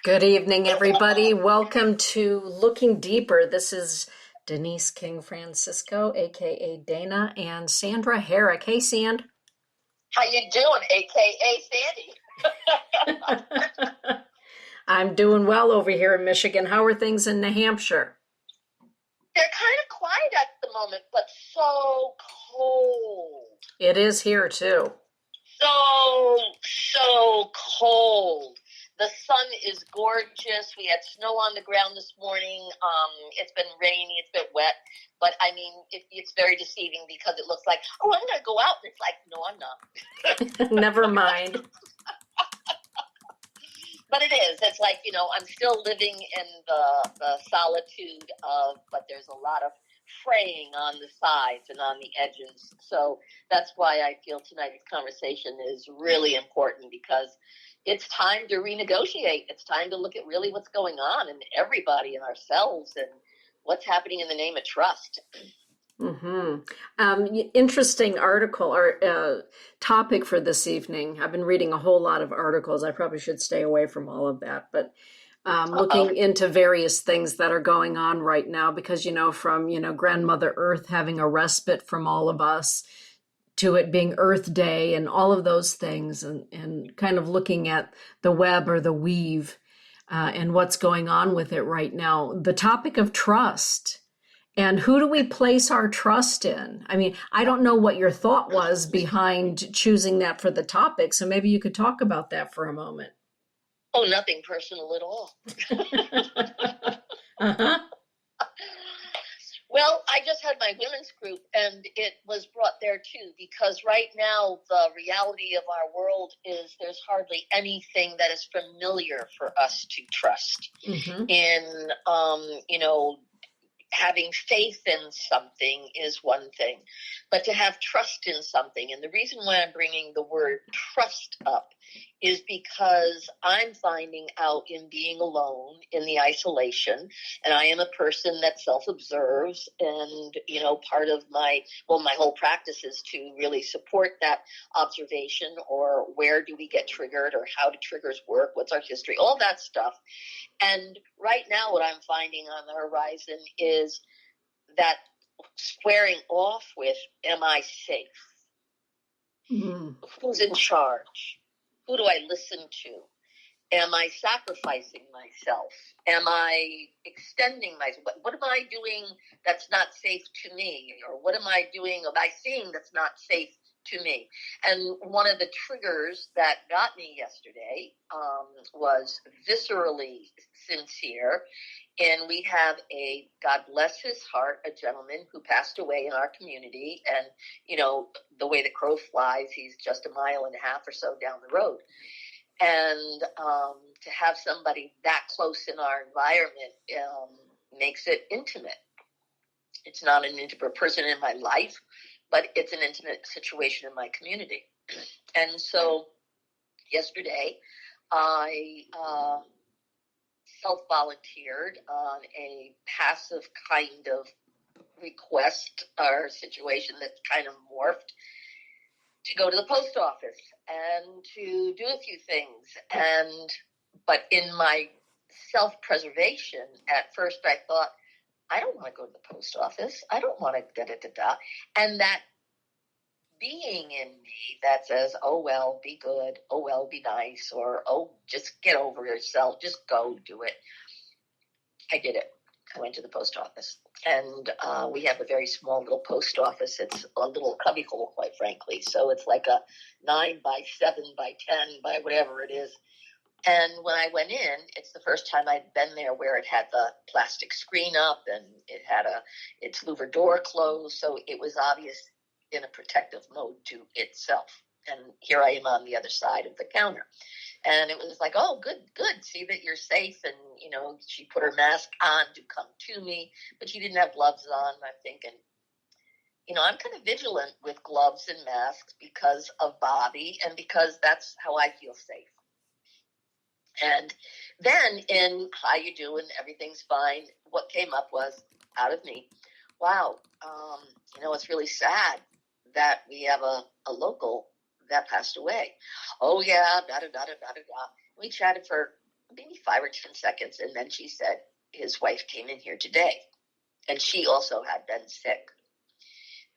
Good evening, everybody. Welcome to Looking Deeper. This is Denise King Francisco, aka Dana, and Sandra Herrick. Hey, Sand. How you doing, aka Sandy? I'm doing well over here in Michigan. How are things in New Hampshire? They're kind of quiet at the moment, but so cold. It is here too. So cold. The sun is gorgeous. We had snow on the ground this morning. It's been rainy. It's been wet. But, I mean, it's very deceiving because it looks like, oh, I'm going to go out. And it's like, no, I'm not. Never mind. But it is. It's like, I'm still living in the solitude of, but there's a lot of fraying on the sides and on the edges. So that's why I feel tonight's conversation is really important, because it's time to renegotiate. It's time to look at really what's going on in everybody and ourselves and what's happening in the name of trust. Interesting article or topic for this evening. I've been reading a whole lot of articles. I probably should stay away from all of that, but looking into various things that are going on right now, because, from, Grandmother Earth having a respite from all of us to it being Earth Day and all of those things, and kind of looking at the web or the weave and what's going on with it right now. The topic of trust. And who do we place our trust in? I mean, I don't know what your thought was behind choosing that for the topic, so maybe you could talk about that for a moment. Oh, nothing personal at all. Uh-huh. Well, I just had my women's group, and it was brought there too, because right now the reality of our world is there's hardly anything that is familiar for us to trust. In, having faith in something is one thing, but to have trust in something. And the reason why I'm bringing the word trust up is because I'm finding out in being alone in the isolation, and I am a person that self-observes, and, part of my whole practice is to really support that observation, or where do we get triggered, or how do triggers work, what's our history, all that stuff. And right now what I'm finding on the horizon is that squaring off with, am I safe? Who's in charge? Who do I listen to? Am I sacrificing myself? Am I extending myself? What am I doing that's not safe to me? Or what am I doing, am I seeing that's not safe to me? And one of the triggers that got me yesterday was viscerally sincere. And we have God bless his heart, a gentleman who passed away in our community. And, the way the crow flies, he's just a mile and a half or so down the road. And to have somebody that close in our environment makes it intimate. It's not an intimate person in my life, but it's an intimate situation in my community. And so yesterday, I self-volunteered on a passive kind of request or situation that's kind of morphed to go to the post office and to do a few things. But in my self-preservation, at first I thought, I don't want to go to the post office. I don't want to da-da-da-da. And that being in me that says, oh, well, be good. Oh, well, be nice. Or, oh, just get over yourself. Just go do it. I did it. I went to the post office. And we have a very small little post office. It's a little cubbyhole, quite frankly. So it's like a 9 by 7 by 10 by whatever it is. And when I went in, it's the first time I'd been there where it had the plastic screen up and it had its louver door closed. So it was obvious in a protective mode to itself. And here I am on the other side of the counter. And it was like, oh, good. See that you're safe. And, she put her mask on to come to me, but she didn't have gloves on. And I'm thinking, I'm kind of vigilant with gloves and masks because of Bobby and because that's how I feel safe. And then in how you doing, everything's fine, what came up was out of me, wow, it's really sad that we have a local that passed away. Oh, yeah, da-da-da-da-da-da. We chatted for maybe 5 or 10 seconds. And then she said, his wife came in here today, and she also had been sick.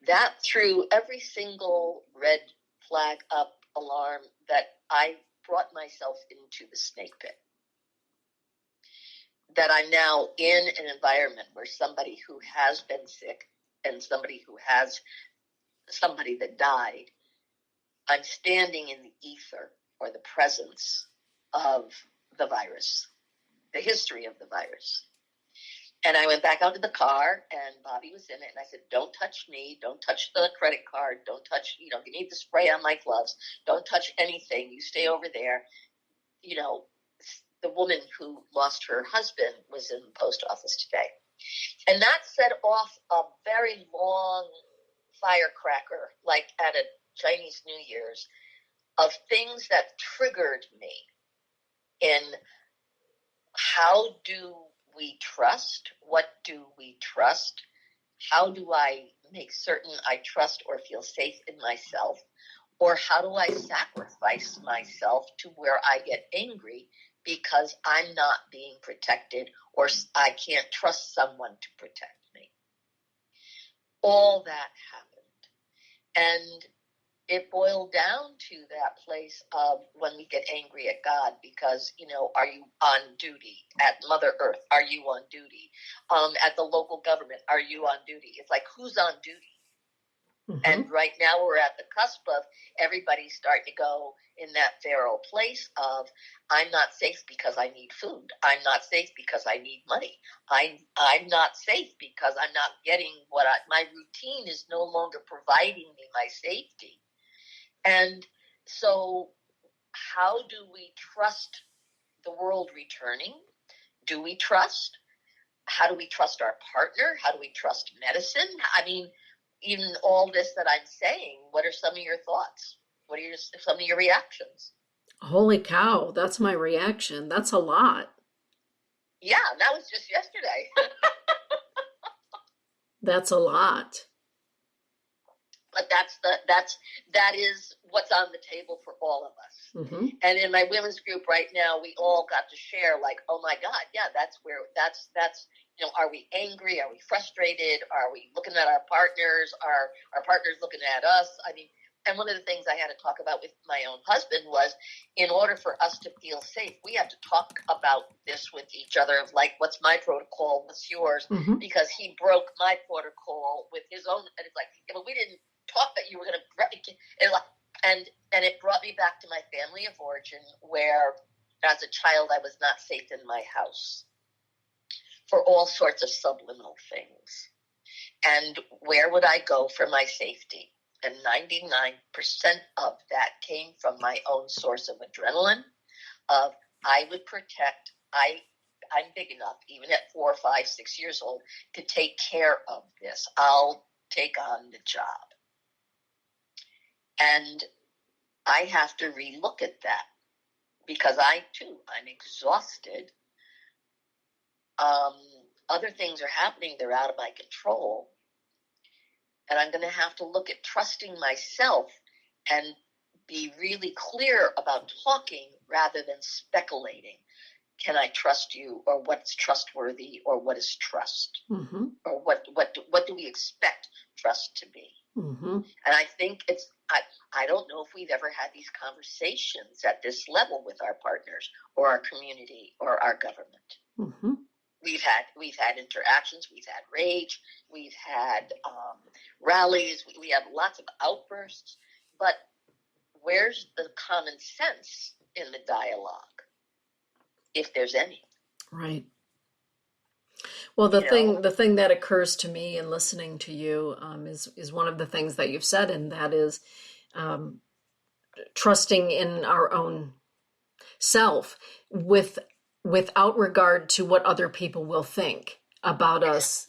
That threw every single red flag up, alarm, that I brought myself into the snake pit. That I'm now in an environment where somebody who has been sick and somebody who has somebody that died, I'm standing in the ether or the presence of the virus, the history of the virus. And I went back out to the car, and Bobby was in it, and I said, don't touch me, don't touch the credit card, don't touch, you need the spray on my gloves, don't touch anything, you stay over there. The woman who lost her husband was in the post office today. And that set off a very long firecracker, like at a Chinese New Year's, of things that triggered me in how do we trust? What do we trust? How do I make certain I trust or feel safe in myself? Or how do I sacrifice myself to where I get angry because I'm not being protected or I can't trust someone to protect me? All that happened. And it boiled down to that place of when we get angry at God because, are you on duty? At Mother Earth, are you on duty? At the local government, are you on duty? It's like, who's on duty? Mm-hmm. And right now we're at the cusp of everybody starting to go in that feral place of, I'm not safe because I need food. I'm not safe because I need money. I'm not safe because I'm not getting my routine is no longer providing me my safety. And so how do we trust the world returning? Do we trust? How do we trust our partner? How do we trust medicine? I mean, even all this that I'm saying, what are some of your thoughts? What are some of your reactions? Holy cow, that's my reaction. That's a lot. Yeah, that was just yesterday. That's a lot. But that is what's on the table for all of us. Mm-hmm. And in my women's group right now, we all got to share like, oh my God, yeah, that's are we angry? Are we frustrated? Are we looking at our partners? Are our partners looking at us? I mean, and one of the things I had to talk about with my own husband was, in order for us to feel safe, we have to talk about this with each other of like, what's my protocol? What's yours? Mm-hmm. Because he broke my protocol with his own. And it's like, yeah, but we didn't talk that you were going to, and it brought me back to my family of origin, where as a child I was not safe in my house for all sorts of subliminal things. And where would I go for my safety? And 99% of that came from my own source of adrenaline, of I would protect, I'm big enough, even at 4, 5, 6 years old, to take care of this. I'll take on the job. And I have to relook at that because I'm exhausted. Other things are happening. They're out of my control. And I'm going to have to look at trusting myself and be really clear about talking rather than speculating. Can I trust you? Or what's trustworthy? Or what is trust? Mm-hmm. Or what do we expect trust to be? Mm-hmm. And I think I don't know if we've ever had these conversations at this level with our partners or our community or our government. Mm-hmm. We've had interactions, we've had rage, we've had rallies, we have lots of outbursts, but where's the common sense in the dialogue, if there's any? Right. Well, the thing that occurs to me in listening to you is one of the things that you've said, and that is trusting in our own self without regard to what other people will think about us,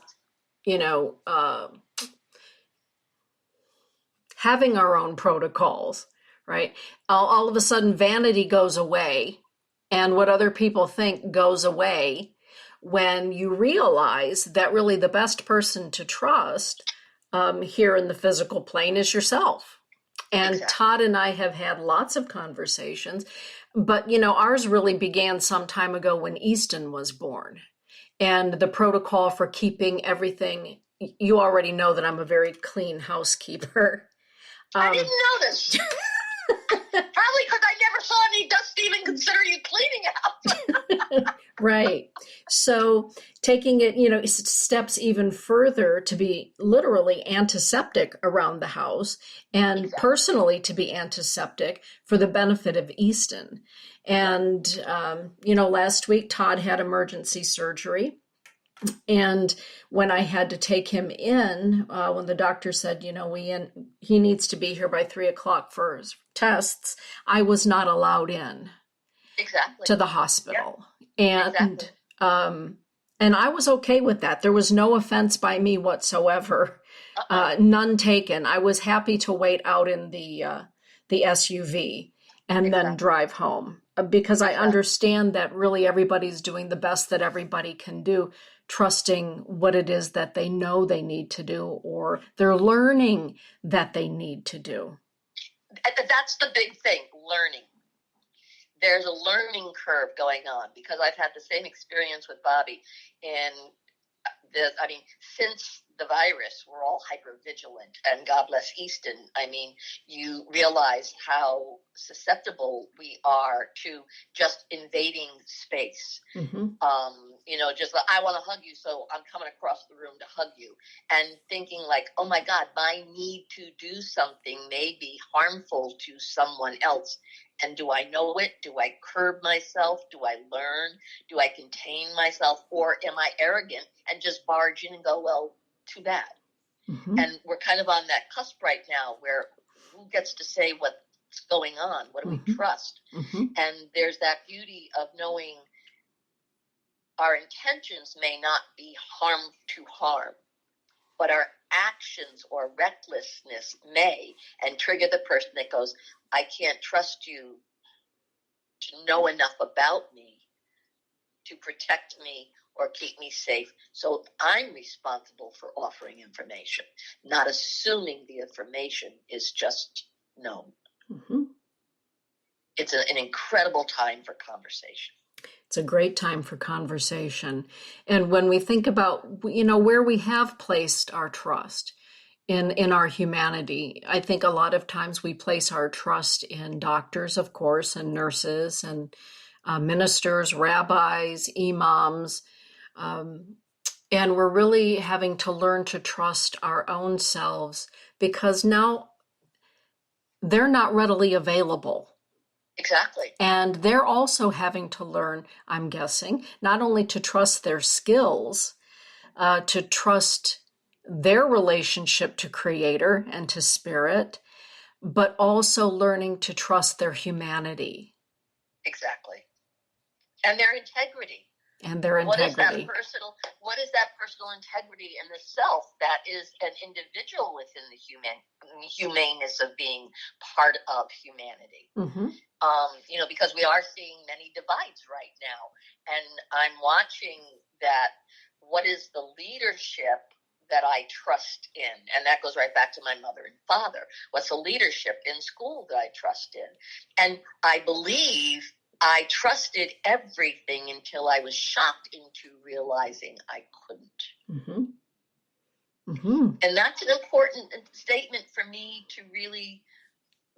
having our own protocols, right? All of a sudden, vanity goes away, and what other people think goes away when you realize that really the best person to trust here in the physical plane is yourself. And exactly. Todd and I have had lots of conversations But, ours really began some time ago when Easton was born. And the protocol for keeping everything, you already know that I'm a very clean housekeeper. I didn't notice. Probably because I never saw any dust to even consider you cleaning out. Right. So taking it, steps even further to be literally antiseptic around the house and Exactly. personally to be antiseptic for the benefit of Easton. And, last week Todd had emergency surgery. And when I had to take him in, when the doctor said, he needs to be here by 3:00 for his tests, I was not allowed in Exactly. to the hospital. Yeah. And exactly. and I was okay with that. There was no offense by me whatsoever, none taken. I was happy to wait out in the SUV and then drive home because I understand that really everybody's doing the best that everybody can do, trusting what it is that they know they need to do or they're learning that they need to do. That's the big thing, learning. There's a learning curve going on because I've had the same experience with Bobby. And since the virus, we're all hyper vigilant, and God bless Easton. You realize how susceptible we are to just invading space. Mm-hmm. Just like, I want to hug you, so I'm coming across the room to hug you, and thinking like, oh my God, my need to do something may be harmful to someone else. And do I know it? Do I curb myself? Do I learn? Do I contain myself? Or am I arrogant and just barge in and go, well, too bad? Mm-hmm. And we're kind of on that cusp right now where who gets to say what's going on? What do we trust? Mm-hmm. And there's that beauty of knowing our intentions may not be harm to harm, but our actions or recklessness may, and trigger the person that goes, I can't trust you to know enough about me to protect me or keep me safe. So I'm responsible for offering information, not assuming the information is just known. Mm-hmm. It's an incredible time for conversation. It's a great time for conversation. And when we think about, where we have placed our trust in our humanity, I think a lot of times we place our trust in doctors, of course, and nurses and ministers, rabbis, imams. And we're really having to learn to trust our own selves because now they're not readily available. Exactly. And they're also having to learn, I'm guessing, not only to trust their skills, to trust their relationship to Creator and to Spirit, but also learning to trust their humanity. Exactly. And their integrity. And their integrity. What is that personal integrity in the self that is an individual within the humaneness of being part of humanity? Mm-hmm. Because we are seeing many divides right now. And I'm watching that what is the leadership that I trust in? And that goes right back to my mother and father. What's the leadership in school that I trust in? And I believe I trusted everything until I was shocked into realizing I couldn't. Mm-hmm. Mm-hmm. And that's an important statement for me to really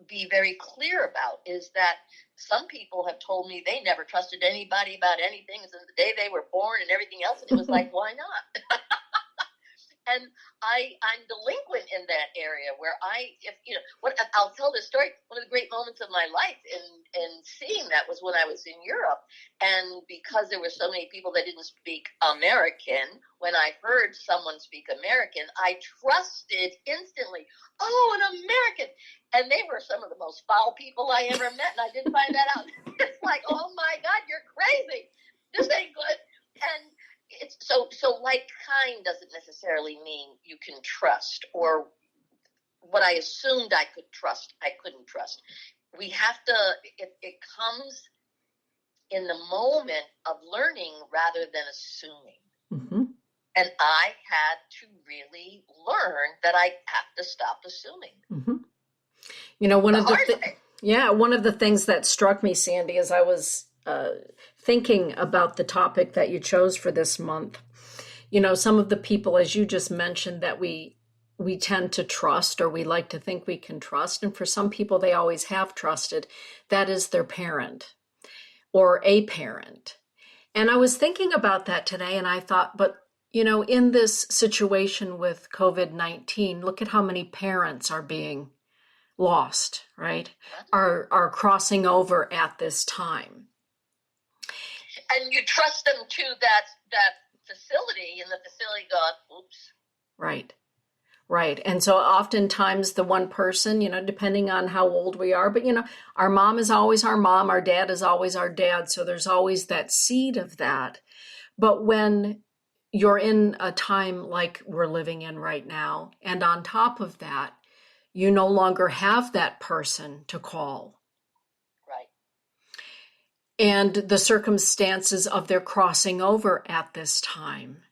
be very clear about, is that some people have told me they never trusted anybody about anything since the day they were born and everything else. And it was like, why not? And I'm delinquent in that area where I'll tell this story. One of the great moments of my life in seeing that was when I was in Europe. And because there were so many people that didn't speak American, when I heard someone speak American, I trusted instantly. Oh, an American. And they were some of the most foul people I ever met. And I didn't find that out. It's like, oh my God, you're crazy. This ain't good. And it's so like kind doesn't necessarily mean you can trust, or what I assumed I could trust, I couldn't trust. We have to, it comes in the moment of learning rather than assuming. Mm-hmm. And I had to really learn that I have to stop assuming. Mm-hmm. One of the Yeah, one of the things that struck me, Sandy, as I was thinking about the topic that you chose for this month, some of the people, as you just mentioned, that we tend to trust, or we like to think we can trust, and for some people they always have trusted, that is their parent or a parent. And I was thinking about that today, and I thought, but in this situation with COVID-19, look at how many parents are being lost, right? Are crossing over at this time. And you trust them to that facility, and the facility gone, oops. Right. Right. And so oftentimes the one person, depending on how old we are, but our mom is always our mom, our dad is always our dad. So there's always that seed of that. But when you're in a time like we're living in right now, and on top of that, you no longer have that person to call. Right. And the circumstances of their crossing over at this time.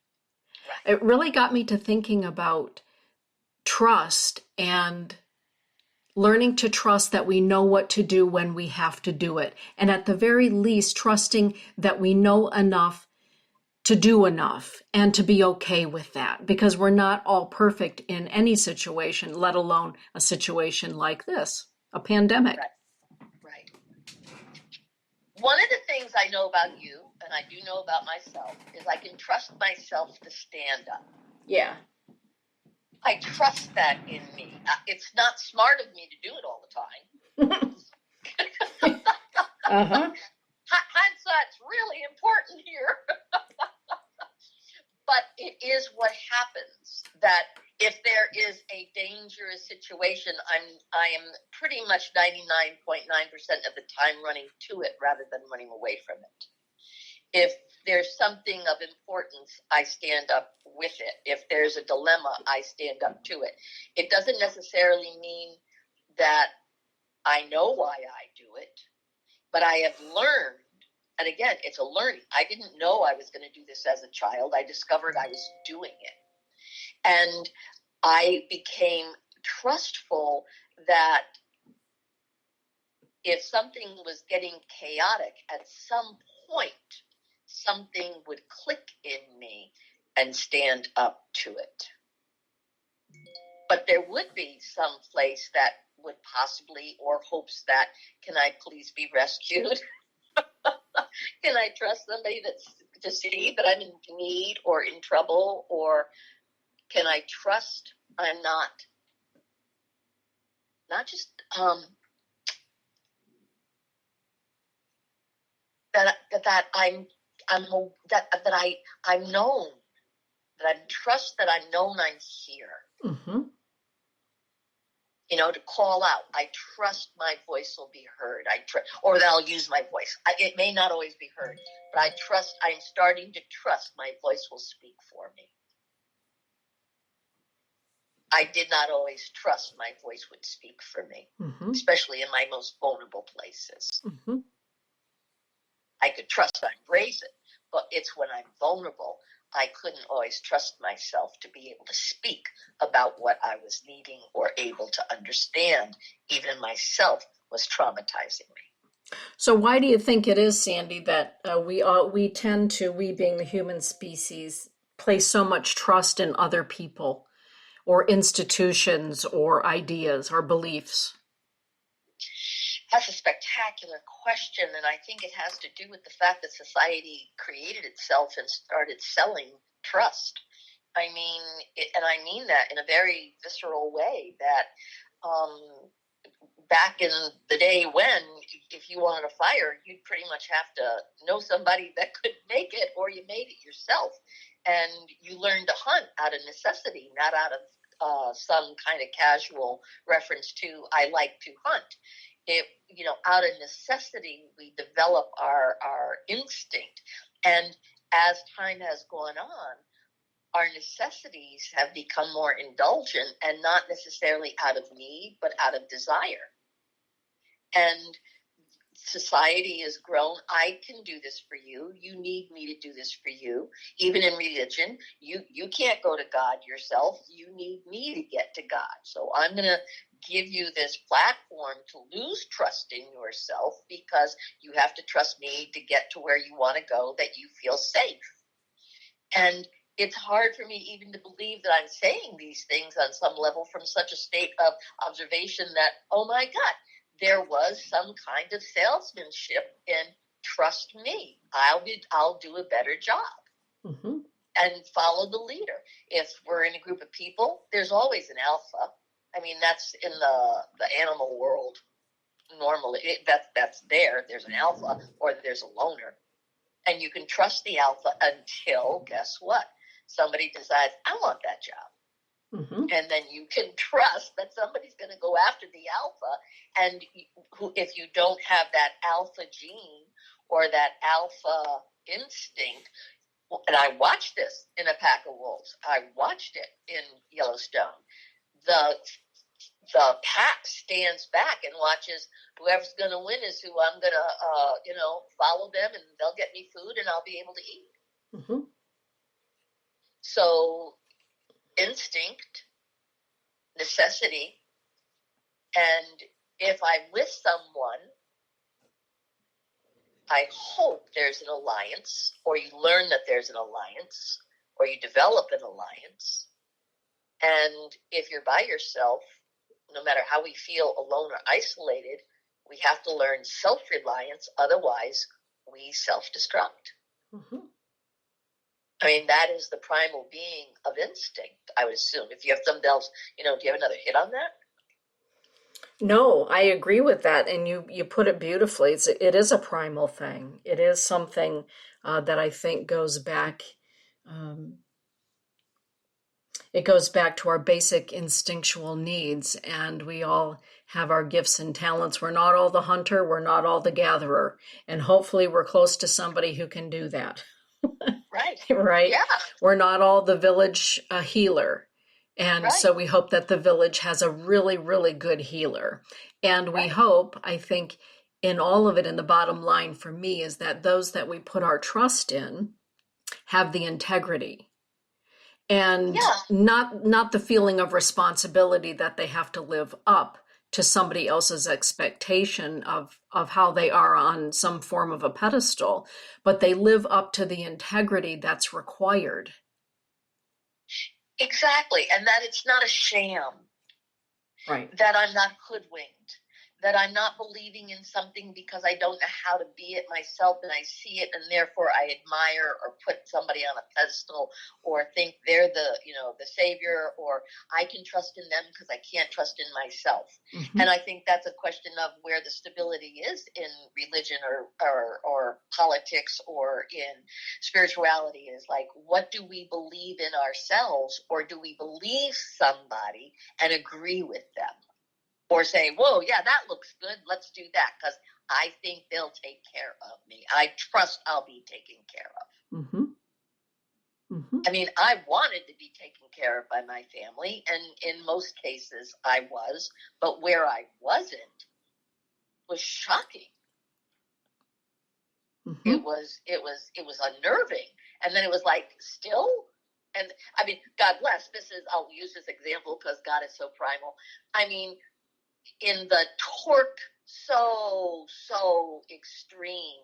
Right. It really got me to thinking about trust and learning to trust that we know what to do when we have to do it. And at the very least, trusting that we know enough to do enough and to be okay with that, because we're not all perfect in any situation, let alone a situation like this, a pandemic. Right. One of the things I know about you, and I do know about myself, is I can trust myself to stand up. Yeah. I trust that in me. It's not smart of me to do it all the time. Hindsight's really important here. But it is what happens, that if there is a dangerous situation, I am pretty much 99.9% of the time running to it rather than running away from it. If there's something of importance, I stand up with it. If there's a dilemma, I stand up to it. It doesn't necessarily mean that I know why I do it, but I have learned, and again, it's a learning. I didn't know I was going to do this as a child. I discovered I was doing it. And I became trustful that if something was getting chaotic, at some point, something would click in me and stand up to it. But there would be some place that would possibly, or hopes that, can I please be rescued? Can I trust somebody to see that I'm in need or in trouble? Or can I trust I'm not just that I'm known, that I trust that I'm known I'm here. Mm-hmm. To call out. I trust my voice will be heard. Or that I'll use my voice. It may not always be heard, but I'm starting to trust my voice will speak for me. I did not always trust my voice would speak for me, especially in my most vulnerable places. Mm-hmm. I could trust I'm brazen, but it's when I'm vulnerable, I couldn't always trust myself to be able to speak about what I was needing or able to understand. Even myself was traumatizing me. So why do you think it is, Sandy, that we tend to, we being the human species, place so much trust in other people or institutions or ideas or beliefs? That's a spectacular question, and I think it has to do with the fact that society created itself and started selling trust. I mean that in a very visceral way, that back in the day when, if you wanted a fire, you'd pretty much have to know somebody that could make it, or you made it yourself. And you learned to hunt out of necessity, not out of some kind of casual reference to, I like to hunt. Out of necessity, we develop our instinct. And as time has gone on, our necessities have become more indulgent, and not necessarily out of need, but out of desire. And society has grown. I can do this for you. You need me to do this for you. Even in religion, you can't go to God yourself. You need me to get to God. So I'm going to give you this platform to lose trust in yourself, because you have to trust me to get to where you want to go, that you feel safe. And it's hard for me even to believe that I'm saying these things on some level from such a state of observation that, oh my God, there was some kind of salesmanship in trust me. I'll do a better job. Mm-hmm. And follow the leader. If we're in a group of people, there's always an alpha. I mean, that's in the animal world. Normally, that's there. There's an alpha or there's a loner. And you can trust the alpha until, guess what? Somebody decides, I want that job. Mm-hmm. And then you can trust that somebody's going to go after the alpha. And if you don't have that alpha gene or that alpha instinct, and I watched this in A Pack of Wolves. I watched it in Yellowstone. The pack stands back and watches. Whoever's going to win is who I'm going to, follow them, and they'll get me food, and I'll be able to eat. Mm-hmm. So instinct, necessity, and if I'm with someone, I hope there's an alliance, or you learn that there's an alliance, or you develop an alliance. And if you're by yourself, no matter how we feel alone or isolated, we have to learn self-reliance. Otherwise, we self-destruct. Mm-hmm. I mean, that is the primal being of instinct, I would assume. If you have something else, do you have another hit on that? No, I agree with that, and you put it beautifully. It is a primal thing. It is something that I think goes back. It goes back to our basic instinctual needs, and we all have our gifts and talents. We're not all the hunter, we're not all the gatherer, and hopefully we're close to somebody who can do that. Right. Right? Yeah. We're not all the village healer. And Right. so we hope that the village has a really, really good healer. And we Right. hope, I think, in all of it, in the bottom line for me, is that those that we put our trust in have the integrity and Yeah. not the feeling of responsibility that they have to live up to somebody else's expectation of how they are on some form of a pedestal, but they live up to the integrity that's required. Exactly. And that it's not a sham. Right. That I'm not hoodwinked, that I'm not believing in something because I don't know how to be it myself, and I see it, and therefore I admire or put somebody on a pedestal, or think they're the savior, or I can trust in them because I can't trust in myself. Mm-hmm. And I think that's a question of where the stability is in religion or politics or in spirituality, is like, what do we believe in ourselves, or do we believe somebody and agree with them? Or say, whoa, yeah, that looks good. Let's do that because I think they'll take care of me. I trust I'll be taken care of. Mm-hmm. Mm-hmm. I mean, I wanted to be taken care of by my family, and in most cases I was, but where I wasn't was shocking. Mm-hmm. It was unnerving. And then it was like, still? And I mean, God bless, I'll use this example because God is so primal. I mean, in the torque so extreme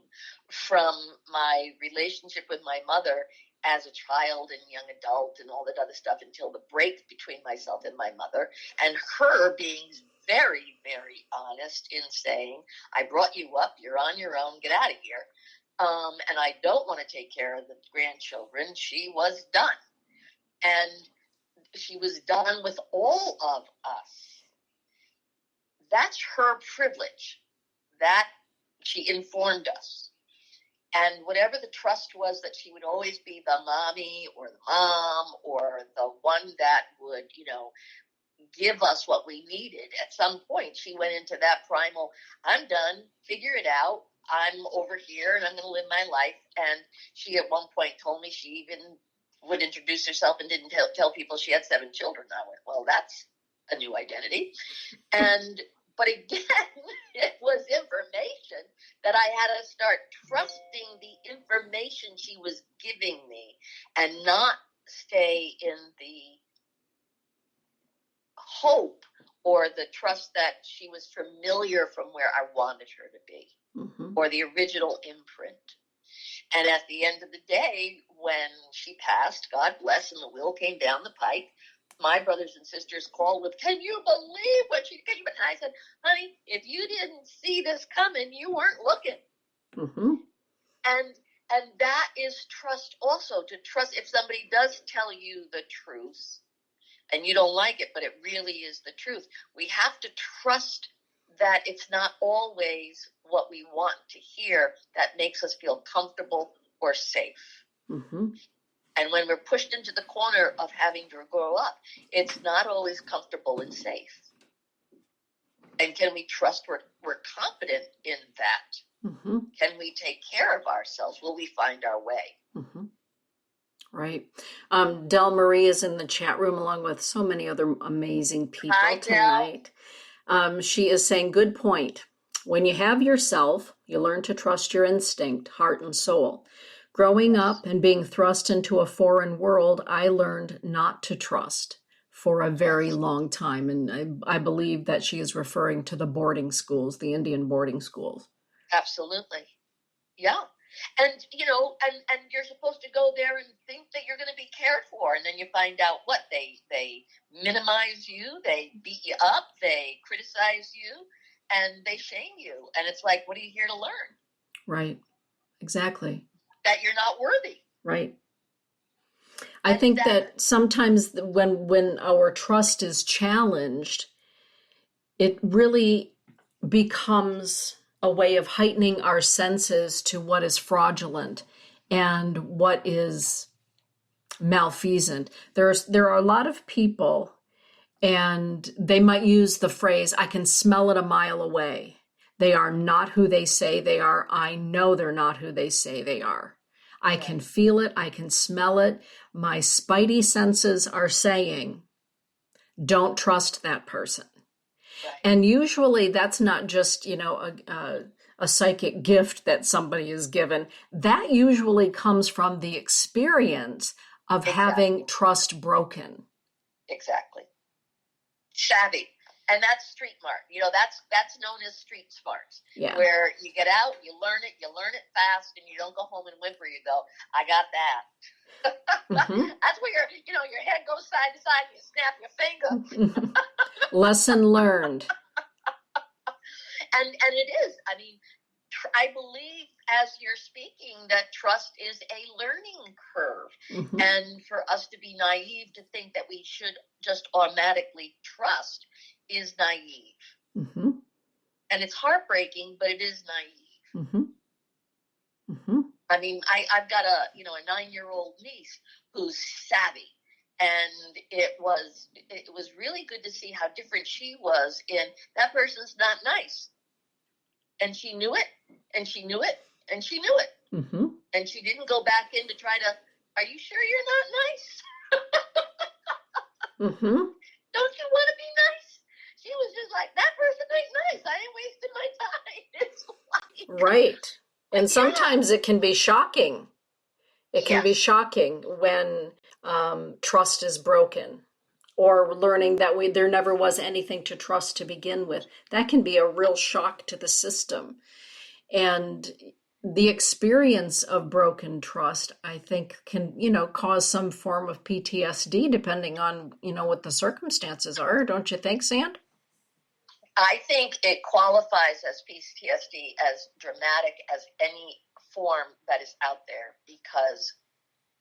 from my relationship with my mother as a child and young adult and all that other stuff, until the break between myself and my mother, and her being very, very honest in saying, I brought you up, you're on your own, get out of here. And I don't want to take care of the grandchildren. She was done. And she was done with all of us. That's her privilege. That she informed us. And whatever the trust was, that she would always be the mommy or the mom or the one that would, give us what we needed. At some point, she went into that primal, I'm done, figure it out. I'm over here and I'm going to live my life. And she at one point told me she even would introduce herself and didn't tell people she had 7 children. I went, well, that's a new identity. But again, it was information that I had to start trusting the information she was giving me and not stay in the hope or the trust that she was familiar from where I wanted her to be, or the original imprint. And at the end of the day, when she passed, God bless, and the will came down the pike, my brothers and sisters called with, "Can you believe what she did?" And I said, "Honey, if you didn't see this coming, you weren't looking." And that is trust also, to trust if somebody does tell you the truth and you don't like it, but it really is the truth. We have to trust that it's not always what we want to hear that makes us feel comfortable or safe. And when we're pushed into the corner of having to grow up, it's not always comfortable and safe. And can we trust we're competent in that? Can we take care of ourselves? Will we find our way? Right. Del Marie is in the chat room along with so many other amazing people tonight. She is saying, good point. When you have yourself, you learn to trust your instinct, heart, and soul. Growing up and being thrust into a foreign world, I learned not to trust for a very long time. And I believe that she is referring to the boarding schools, the Indian boarding schools. Absolutely. Yeah. And, and you're supposed to go there and think that you're going to be cared for. And then you find out what they minimize you, they beat you up, they criticize you, and they shame you. And it's like, what are you here to learn? Right. Exactly. That you're not worthy. Right. I think that sometimes when our trust is challenged, it really becomes a way of heightening our senses to what is fraudulent and what is malfeasant. There are a lot of people, and they might use the phrase, "I can smell it a mile away." They are not who they say they are. I know they're not who they say they are. I can feel it. I can smell it. My spidey senses are saying, don't trust that person. And usually that's not just, a psychic gift that somebody is given. That usually comes from the experience of having trust broken. Exactly. Savvy. And that's street smart. That's known as street smarts. Yeah. Where you get out, you learn it fast, and you don't go home and whimper. You go, "I got that." That's where your head goes side to side, and you snap your finger. Lesson learned. And it is. I mean, I believe as you're speaking that trust is a learning curve. And for us to be naive to think that we should just automatically trust is naive. And it's heartbreaking, but it is naive. I mean, I've got a 9-year-old niece who's savvy. And it was really good to see how different she was in that person's not nice. And she knew it, and she knew it, and she knew it. And she didn't go back in to try to, "Are you sure you're not nice?" Don't you want to be nice? She was just like, "That person ain't nice. I ain't wasting my time." It's like, right. And sometimes it can be shocking. It can be shocking when trust is broken, or learning that there never was anything to trust to begin with. That can be a real shock to the system. And the experience of broken trust, I think, can, cause some form of PTSD depending on, what the circumstances are. Don't you think, Sand? I think it qualifies as PTSD as dramatic as any form that is out there, because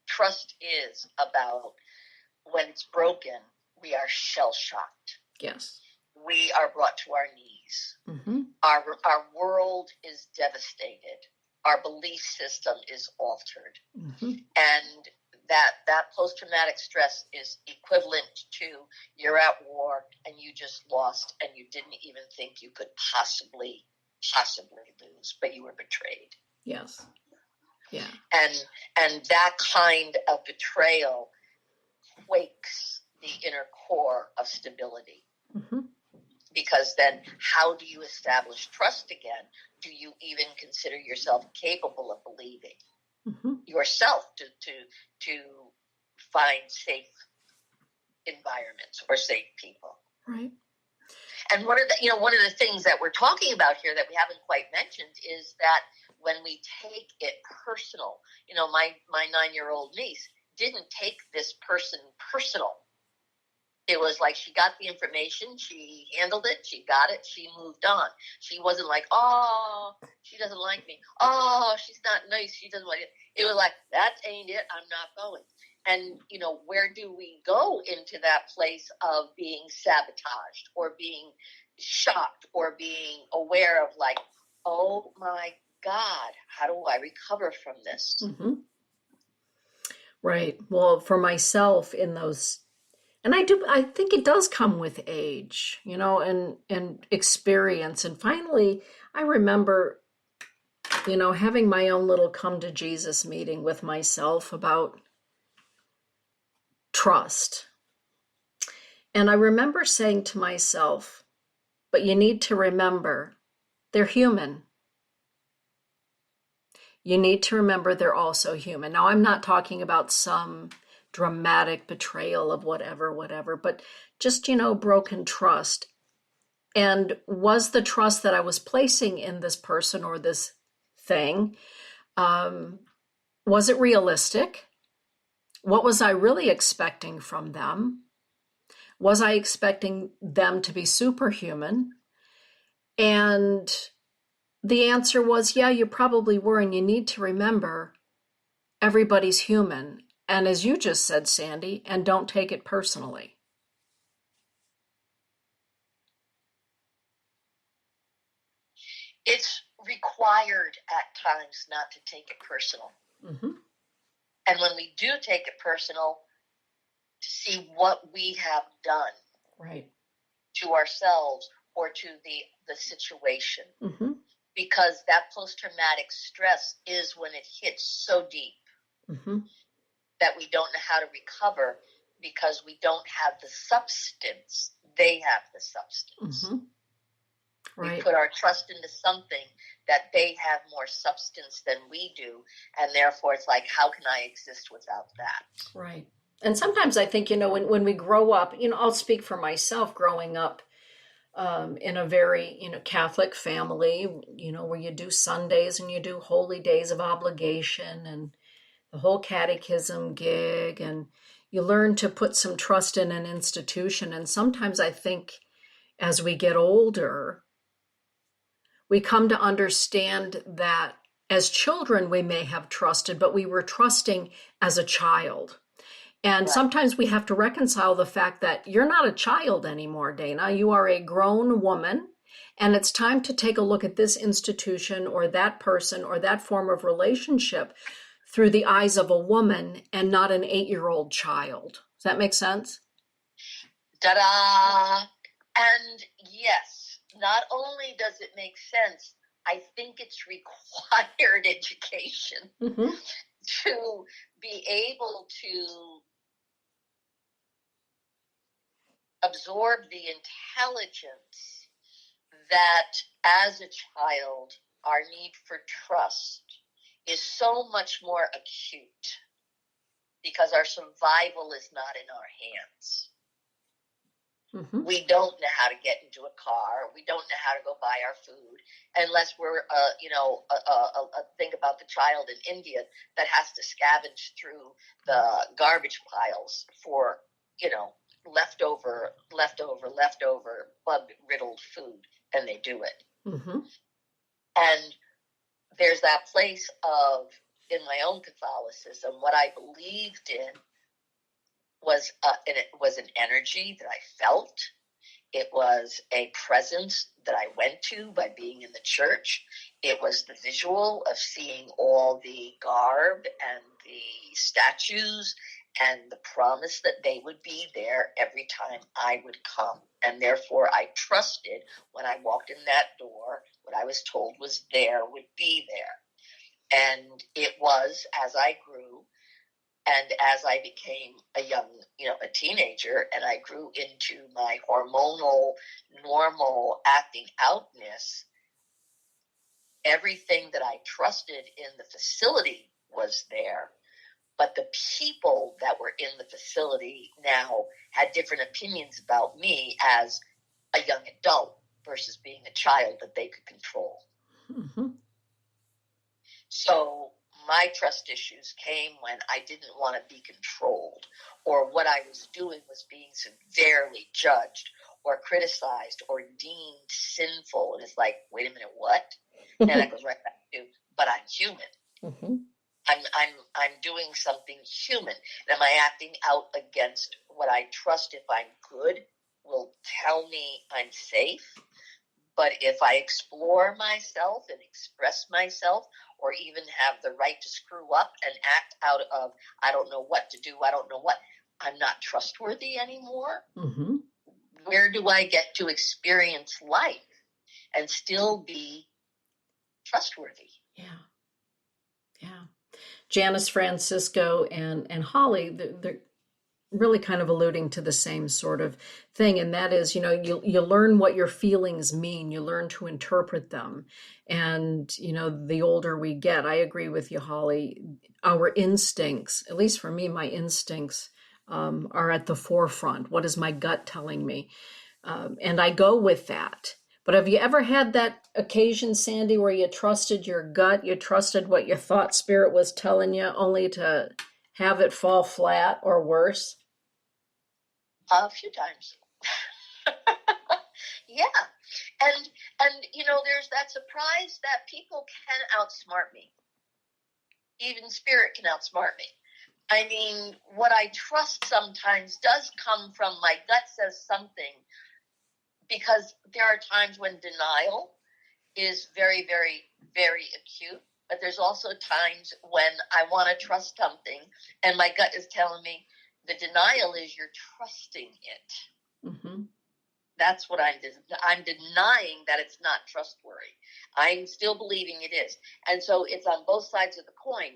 trust is about, when it's broken, we are shell-shocked. Yes. We are brought to our knees. Our world is devastated. Our belief system is altered. And that post-traumatic stress is equivalent to you're at war and you just lost and you didn't even think you could possibly lose, but you were betrayed. Yes. Yeah. And that kind of betrayal quakes the inner core of stability. because then how do you establish trust again? Do you even consider yourself capable of believing yourself to find safe environments or safe people? Right. And one of the things that we're talking about here that we haven't quite mentioned is that when we take it personal, my 9-year-old niece didn't take this person personal. It was like she got the information, she handled it, she got it, she moved on. She wasn't like, oh, she doesn't like me. Oh, she's not nice, she doesn't like it. It was like, that ain't it, I'm not going. And, where do we go into that place of being sabotaged or being shocked or being aware of like, oh my God, how do I recover from this? Mm-hmm. Right. Well, for myself in those, and I think it does come with age, and experience. And finally, I remember, having my own little come to Jesus meeting with myself about trust. And I remember saying to myself, but you need to remember they're human. You need to remember they're also human. Now, I'm not talking about some dramatic betrayal of whatever, but just, broken trust. And was the trust that I was placing in this person or this thing, was it realistic? What was I really expecting from them? Was I expecting them to be superhuman? And the answer was, yeah, you probably were. And you need to remember everybody's human. And as you just said, Sandy, and don't take it personally. It's required at times not to take it personal. Mm-hmm. And when we do take it personal, to see what we have done right to ourselves or to the situation. Mm-hmm. Because that post-traumatic stress is when it hits so deep that we don't know how to recover because we don't have the substance. They have the substance. Right. We put our trust into something that they have more substance than we do, and therefore it's like, how can I exist without that? Right. And sometimes I think, when we grow up, I'll speak for myself growing up in a very, Catholic family, where you do Sundays and you do holy days of obligation and the whole catechism gig, and you learn to put some trust in an institution. And sometimes I think as we get older, we come to understand that as children, we may have trusted, but we were trusting as a child. And sometimes we have to reconcile the fact that you're not a child anymore, Dana. You are a grown woman, and it's time to take a look at this institution or that person or that form of relationship through the eyes of a woman and not an 8-year-old child. Does that make sense? Ta-da! And yes, not only does it make sense, I think it's required education to be able to absorb the intelligence that as a child, our need for trust is so much more acute because our survival is not in our hands. We don't know how to get into a car. We don't know how to go buy our food unless we're, think about the child in India that has to scavenge through the garbage piles for, leftover, bug-riddled food, and they do it. And there's that place of, in my own Catholicism, what I believed in was an energy that I felt. It was a presence that I went to by being in the church. It was the visual of seeing all the garb and the statues and the promise that they would be there every time I would come. And therefore I trusted when I walked in that door, what I was told was there would be there. And it was, as I grew, And as I became a teenager, and I grew into my hormonal, normal acting outness, everything that I trusted in the facility was there. But the people that were in the facility now had different opinions about me as a young adult versus being a child that they could control. Mm-hmm. So my trust issues came when I didn't want to be controlled, or what I was doing was being severely judged or criticized or deemed sinful. And it's like, wait a minute, what? And that goes right back to, but I'm human. Mm-hmm. I'm doing something human. And am I acting out against what I trust, if I'm good, will tell me I'm safe? But if I explore myself and express myself, or even have the right to screw up and act out of, I don't know what to do, I don't know what, I'm not trustworthy anymore. Mm-hmm. Where do I get to experience life and still be trustworthy? Yeah. Yeah. Janice Francisco and Holly, they're really kind of alluding to the same sort of thing. And that is, you learn what your feelings mean, you learn to interpret them. And, the older we get, I agree with you, Holly, our instincts, at least for me, my instincts are at the forefront. What is my gut telling me? And I go with that. But have you ever had that occasion, Sandy, where you trusted your gut, you trusted what your thought spirit was telling you, only to have it fall flat or worse? A few times. Yeah. And there's that surprise that people can outsmart me. Even spirit can outsmart me. I mean, what I trust sometimes does come from my gut says something, because there are times when denial is very, very, very acute. But there's also times when I want to trust something and my gut is telling me the denial is you're trusting it. Mm-hmm. That's what I'm denying that it's not trustworthy. I'm still believing it is. And so it's on both sides of the coin.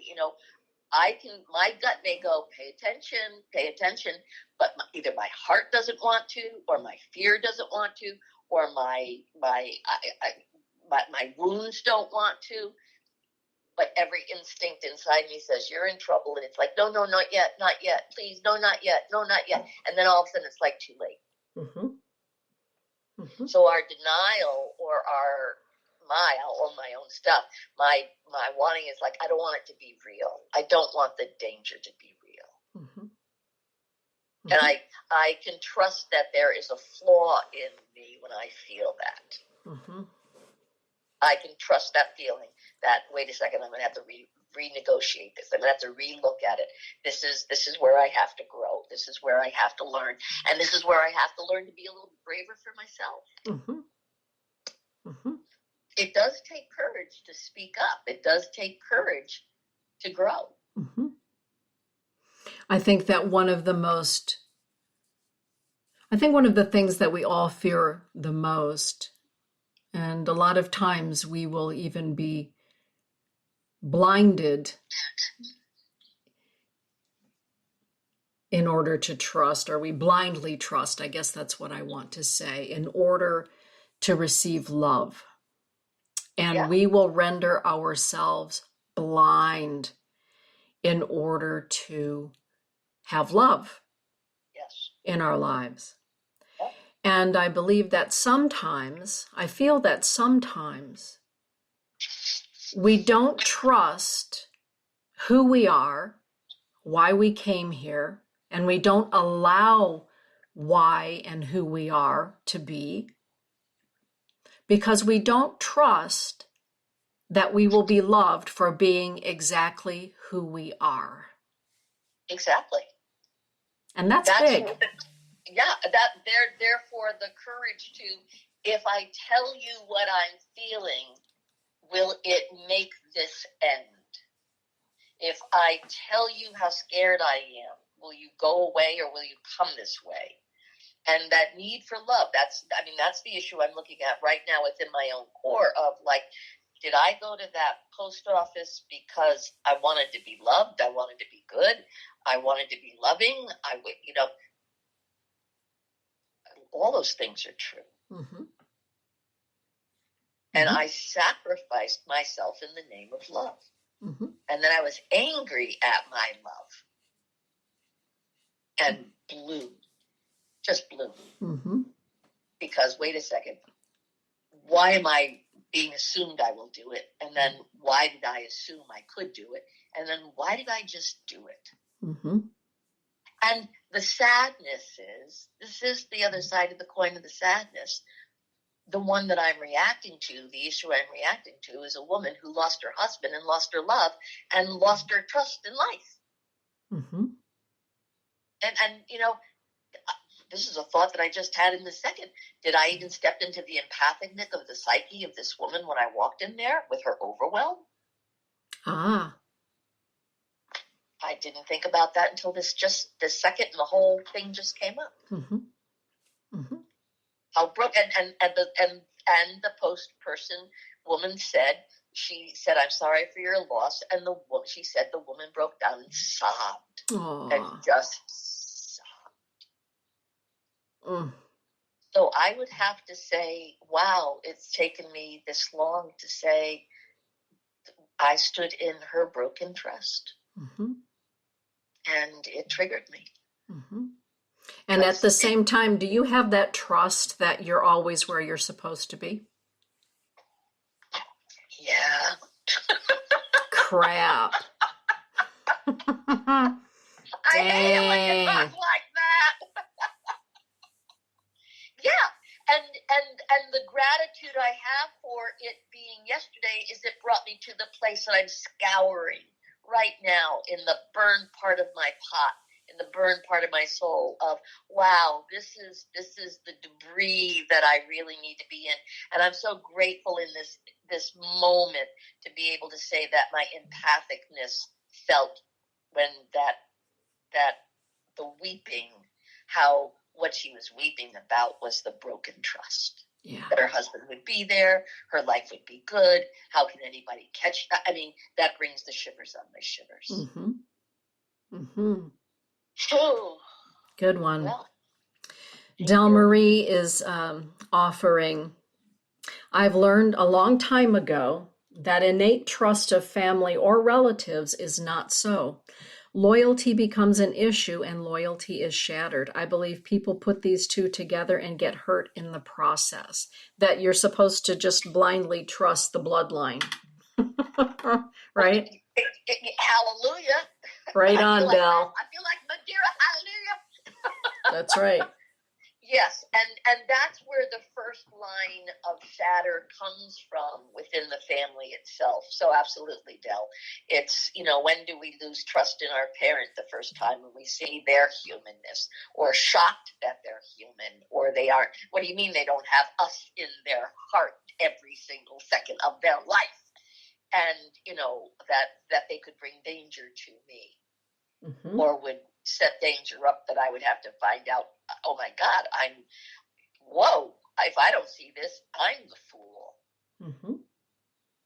My gut may go, pay attention, but either my heart doesn't want to, or my fear doesn't want to, or my wounds don't want to. But every instinct inside me says, you're in trouble. And it's like, no, not yet, please, no, not yet, no, not yet. And then all of a sudden it's like too late. Mm-hmm. Mm-hmm. So our denial or I'll own my own stuff. My wanting is like, I don't want it to be real. I don't want the danger to be real. Mm-hmm. And I can trust that there is a flaw in me when I feel that. Mm-hmm. I can trust that feeling that, wait a second, I'm going to have to renegotiate this. I'm going to have to relook at it. This is where I have to grow. This is where I have to learn. And this is where I have to learn to be a little braver for myself. Mm-hmm. Mm-hmm. It does take courage to speak up. It does take courage to grow. Mm-hmm. I think one of the things that we all fear the most, and a lot of times we will even be blinded in order to trust, or we blindly trust, I guess that's what I want to say, in order to receive love. And we will render ourselves blind in order to have love in our lives. And I believe that I feel that sometimes we don't trust who we are, why we came here, and we don't allow why and who we are to be, because we don't trust that we will be loved for being exactly who we are. Exactly. And that's big. Therefore the courage to, if I tell you what I'm feeling, will it make this end? If I tell you how scared I am, will you go away or will you come this way? And that need for love, that's the issue I'm looking at right now within my own core of, like, Did I go to that post office because I wanted to be loved? I wanted to be good. I wanted to be loving. I would, all those things are true. Mm-hmm. And Mm-hmm. I sacrificed myself in the name of love. Mm-hmm. And then I was angry at my love and blew, just blew. Mm-hmm. Because wait a second, why am I being assumed I will do it? And then why did I assume I could do it? And then why did I just do it? Mm-hmm. And the sadness is, this is the other side of the coin of the sadness. The one that I'm reacting to, the issue I'm reacting to, is a woman who lost her husband and lost her love and lost her trust in life. Mm-hmm. And this is a thought that I just had in the second. Did I even step into the empathicness of the psyche of this woman when I walked in there with her overwhelm? Ah. I didn't think about that until this second, and the whole thing just came up. Mm-hmm. Mm-hmm. How broke and the post person woman said, she said, "I'm sorry for your loss," and she said the woman broke down and sobbed. Aww. And just sobbed. Mm. So I would have to say, wow, it's taken me this long to say I stood in her broken trust. Mm-hmm. And it triggered me. Mm-hmm. And at the same time, do you have that trust that you're always where you're supposed to be? Yeah. Crap. I hate it when you talk like that. Yeah. And the gratitude I have for it being yesterday is it brought me to the place that I'm scouring right now in the burned part of my pot, in the burned part of my soul of, wow, this is the debris that I really need to be in. And I'm so grateful in this moment to be able to say that my empathicness felt when that the weeping, how what she was weeping about was the broken trust. Yeah. That her husband would be there, her life would be good. How can anybody catch that? I mean, that brings the shivers on my shivers. Mm-hmm. Mm-hmm. Oh, good one. Well, Del Marie is offering, I've learned a long time ago that innate trust of family or relatives is not so. Loyalty becomes an issue and loyalty is shattered. I believe people put these two together and get hurt in the process. That you're supposed to just blindly trust the bloodline. Right? Hallelujah. Right on, Del. I feel like Madeira, hallelujah. That's right. Yes, and that's where the first line of shatter comes from within the family itself. So absolutely, Del. It's, when do we lose trust in our parent the first time when we see their humanness, or shocked that they're human, or they aren't? What do you mean they don't have us in their heart every single second of their life? And, that they could bring danger to me. Mm-hmm. Or would set danger up that I would have to find out, oh my God, if I don't see this, I'm the fool. Mm-hmm.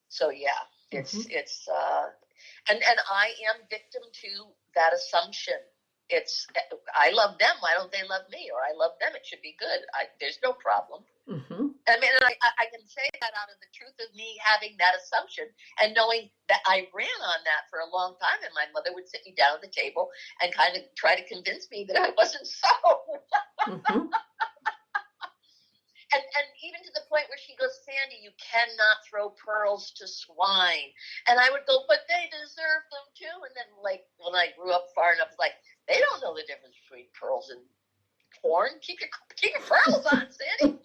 So yeah, it's and I am victim to that assumption. It's, I love them, why don't they love me? Or I love them, it should be good. There's no problem. Mm-hmm. I mean, I can say that out of the truth of me having that assumption and knowing that I ran on that for a long time, and my mother would sit me down at the table and kind of try to convince me that I wasn't so. Mm-hmm. And even to the point where she goes, Sandy, you cannot throw pearls to swine. And I would go, but they deserve them too. And then, like, when I grew up far enough, like, they don't know the difference between pearls and corn. Keep your pearls on, Sandy.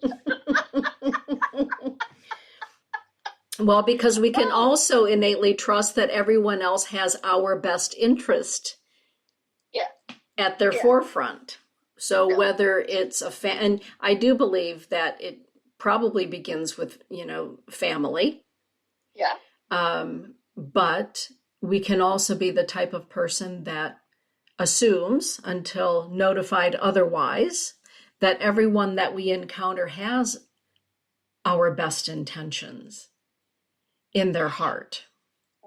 Well, because we can also innately trust that everyone else has our best interest at their forefront. So whether it's and I do believe that it probably begins with, family. Yeah. But we can also be the type of person that assumes, until notified otherwise, that everyone that we encounter has our best intentions. in their heart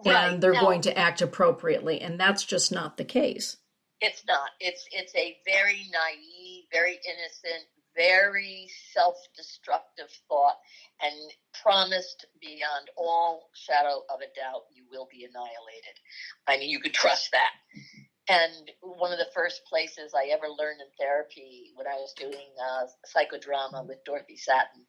Right. and they're Now, going to act appropriately. And that's just not the case. it's not. It's a very naive, very innocent, very self-destructive thought, and promised beyond all shadow of a doubt you will be annihilated. I mean, you could trust that. And one of the first places I ever learned in therapy when I was doing psychodrama with Dorothy Satin,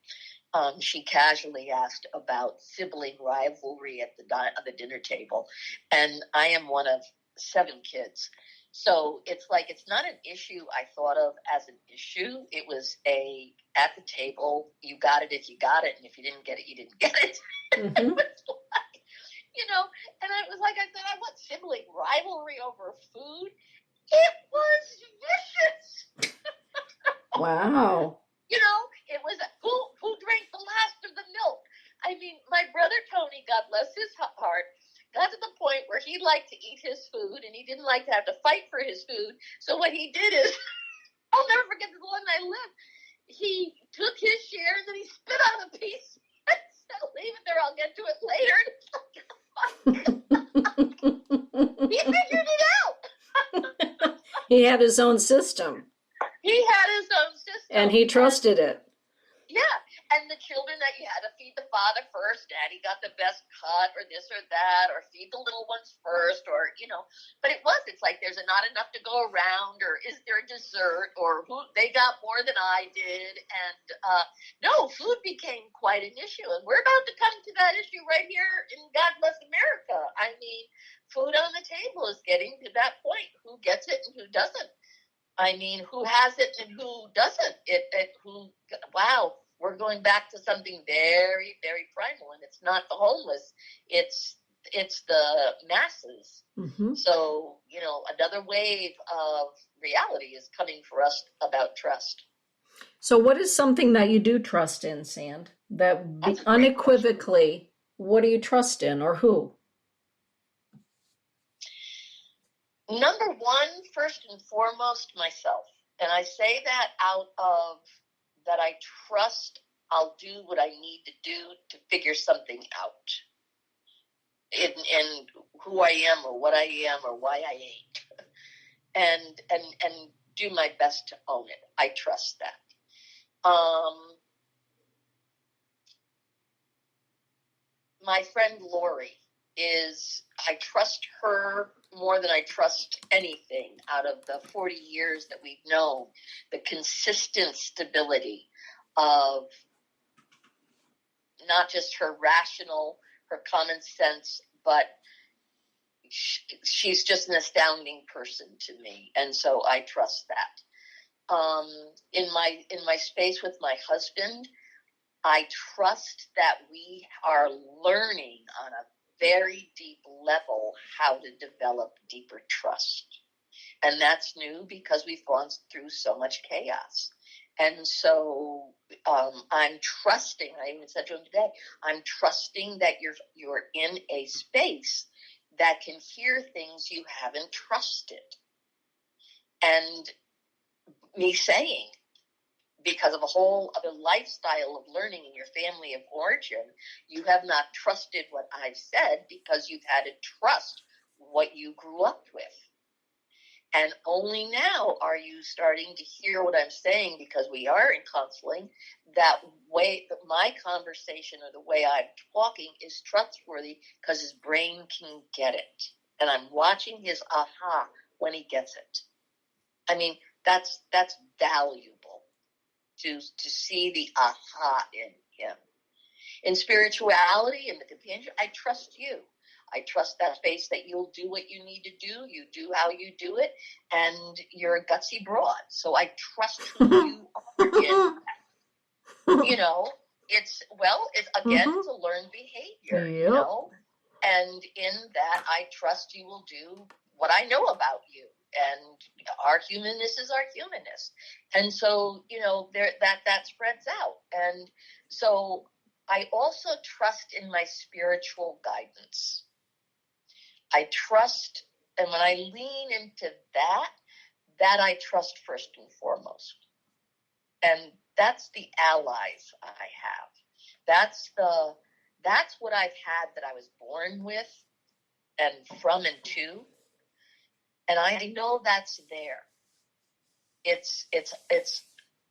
she casually asked about sibling rivalry at the dinner table, and I am one of 7 kids. So it's like, it's not an issue I thought of as an issue. It was at the table, you got it if you got it, and if you didn't get it, you didn't get it. Mm-hmm. And I was like, I said, I want sibling rivalry over food. It was vicious. Wow. It was who drank the last of the milk. I mean, my brother Tony, God bless his heart, got to the point where he liked to eat his food and he didn't like to have to fight for his food. So what he did is, I'll never forget the one I lived. He took his share and then he spit out a piece and said, leave it there, I'll get to it later. He figured it out. He had his own system. He had his own system. And he trusted it. Yeah. And the children that you had to feed the father first, daddy got the best cut or this or that, or feed the little ones first, or, but it's like there's not enough to go around, or is there a dessert, or they got more than I did. And no, food became quite an issue. And we're about to come to that issue right here in God Bless America. I mean, food on the table is getting to that point. Who gets it and who doesn't? I mean, who has it and who doesn't? Wow. We're going back to something very, very primal, and it's not the homeless. It's the masses. Mm-hmm. So, another wave of reality is coming for us about trust. So what is something that you do trust in, Sand? That unequivocally, what do you trust in or who? Number one, first and foremost, myself. And I say that out of that I trust I'll do what I need to do to figure something out in who I am or what I am or why I ain't, and do my best to own it. I trust that. My friend Lori I trust her more than I trust anything out of the 40 years that we've known, the consistent stability of not just her common sense, but she's just an astounding person to me. And so I trust that. In my space with my husband, I trust that we are learning on a very deep level how to develop deeper trust. And that's new because we've gone through so much chaos. And so I'm trusting, I even said to him today, I'm trusting that you're in a space that can hear things you haven't trusted. And me saying, because of a whole other lifestyle of learning in your family of origin, you have not trusted what I've said because you've had to trust what you grew up with. And only now are you starting to hear what I'm saying, because we are in counseling, that way that my conversation or the way I'm talking is trustworthy because his brain can get it. And I'm watching his aha when he gets it. I mean, that's valuable to see the aha in him. In spirituality and the companionship, I trust you. I trust that space that you'll do what you need to do. You do how you do it, and you're a gutsy broad. So I trust who you are. It's again, it's a learned behavior. Yep. And in that, I trust you will do what I know about you. And our humanness is our humanness. And so, that spreads out. And so I also trust in my spiritual guidance. I trust, and when I lean into that I trust first and foremost. And that's the allies I have. that's what I've had that I was born with and from and to. And I know that's there. It's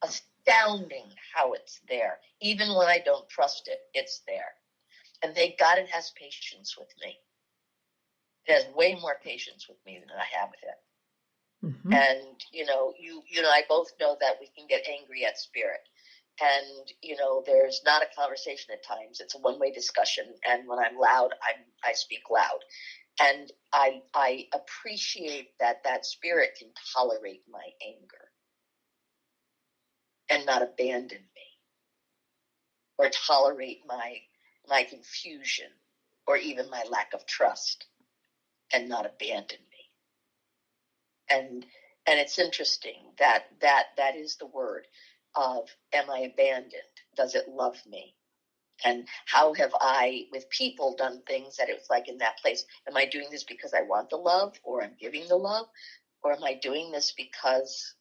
astounding how it's there. Even when I don't trust it, it's there. And thank God it has patience with me. It has way more patience with me than I have with it. Mm-hmm. And, you and I both know that we can get angry at spirit. And, there's not a conversation at times. It's a one-way discussion. And when I'm loud, I speak loud. And I appreciate that spirit can tolerate my anger and not abandon me, or tolerate my confusion, or even my lack of trust, and not abandon me. And it's interesting that is the word of, am I abandoned? Does it love me? And how have I, with people, done things that it was like in that place? Am I doing this because I want the love, or I'm giving the love? Or am I doing this because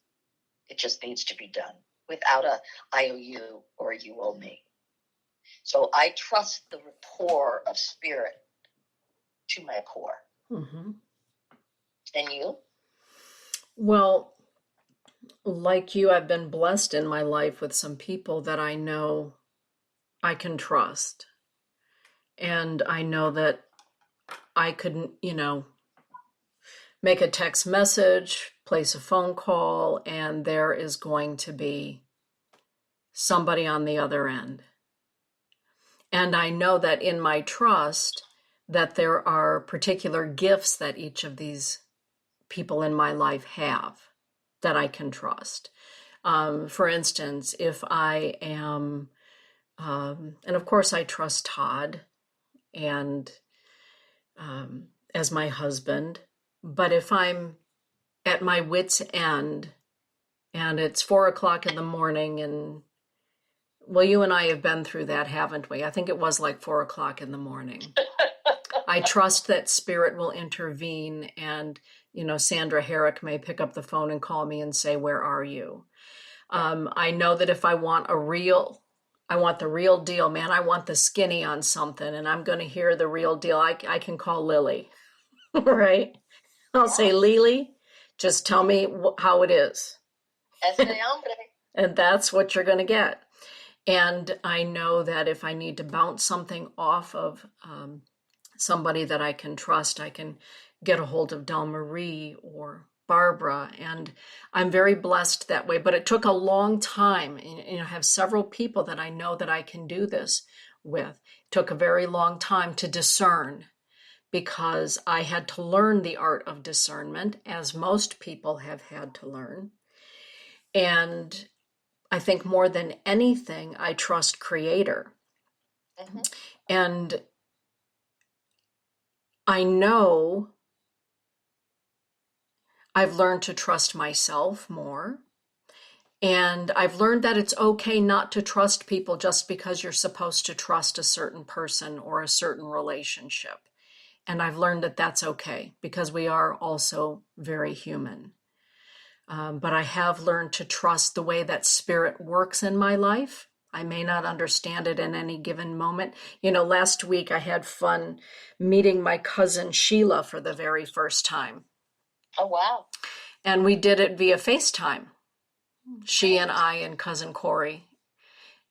it just needs to be done without a I owe you or you owe me? So I trust the rapport of spirit to my core. Mm-hmm. And you? Well, like you, I've been blessed in my life with some people that I know I can trust. And I know that I couldn't, make a text message, place a phone call, and there is going to be somebody on the other end. And I know that in my trust that there are particular gifts that each of these people in my life have that I can trust. For instance, if I am, and of course I trust Todd and as my husband, but if I'm at my wit's end and it's 4:00 in the morning, and well, you and I have been through that, haven't we? I think it was like 4:00 in the morning. I trust that spirit will intervene, and Sandra Herrick may pick up the phone and call me and say, where are you? I know that if I want the real deal, man, I want the skinny on something, and I'm going to hear the real deal. I can call Lily, right? I'll say, Lily, just tell me how it is. And that's what you're going to get. And I know that if I need to bounce something off of somebody that I can trust, I can get a hold of Del Marie or Barbara, and I'm very blessed that way. But it took a long time. I have several people that I know that I can do this with. It took a very long time to discern, because I had to learn the art of discernment, as most people have had to learn. And I think more than anything, I trust Creator. Mm-hmm. And I know I've learned to trust myself more. And I've learned that it's okay not to trust people just because you're supposed to trust a certain person or a certain relationship. And I've learned that that's okay, because we are also very human. But I have learned to trust the way that spirit works in my life. I may not understand it in any given moment. Last week I had fun meeting my cousin Sheila for the very first time. Oh, wow. And we did it via FaceTime. She and I and cousin Corey.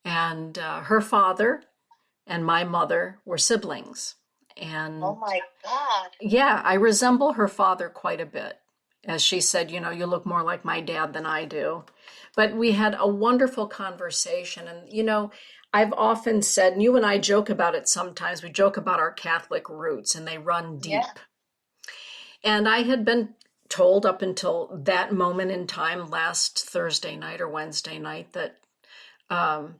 And her father and my mother were siblings. And oh my God. Yeah, I resemble her father quite a bit. As she said, you look more like my dad than I do. But we had a wonderful conversation. And, I've often said, and you and I joke about it sometimes, we joke about our Catholic roots, and they run deep. Yeah. And I had been told up until that moment in time, last Thursday night or Wednesday night, that I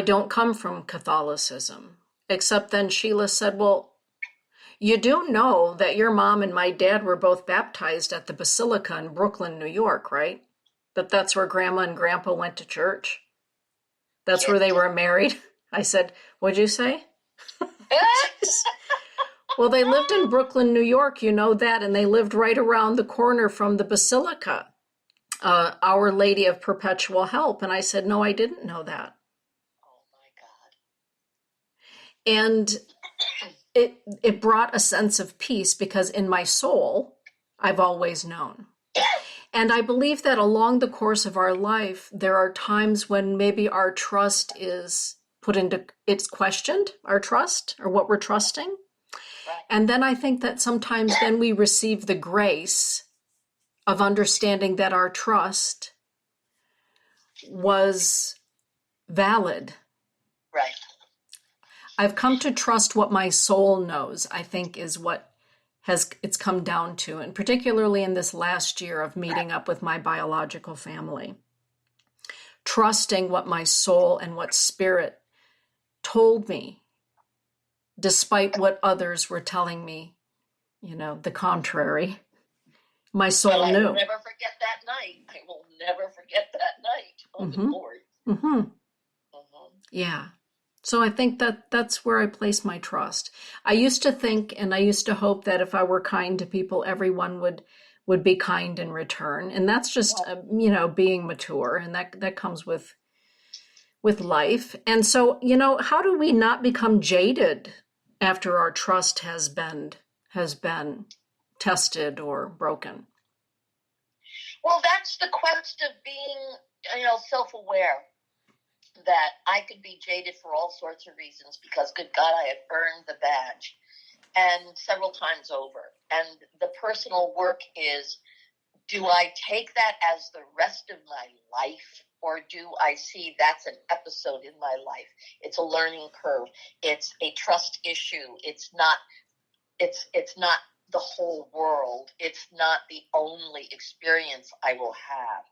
don't come from Catholicism. Except then Sheila said, well, you do know that your mom and my dad were both baptized at the Basilica in Brooklyn, New York, right? That's where Grandma and Grandpa went to church. That's where they were married. I said, what'd you say? Well, they lived in Brooklyn, New York, you know that, and they lived right around the corner from the Basilica, Our Lady of Perpetual Help. And I said, no, I didn't know that. And it brought a sense of peace because in my soul, I've always known. And I believe that along the course of our life, there are times when maybe our trust is it's questioned, our trust or what we're trusting. Right. And then I think that sometimes then we receive the grace of understanding that our trust was valid. Right. I've come to trust what my soul knows, I think is what it's come down to, and particularly in this last year of meeting up with my biological family. Trusting what my soul and what spirit told me, despite what others were telling me, the contrary. My soul I knew. will never forget that night. I will never forget that night. Oh, good Lord. Yeah. So I think that's where I place my trust. I used to think and I used to hope that if I were kind to people, everyone would be kind in return. And that's just, being mature, and that comes with life. And so, how do we not become jaded after our trust has been tested or broken? Well, that's the quest of being, self-aware. That I could be jaded for all sorts of reasons because, good God, I have earned the badge, and several times over. And the personal work is, do I take that as the rest of my life, or do I see that's an episode in my life? It's a learning curve. It's a trust issue. It's not the whole world. It's not the only experience I will have.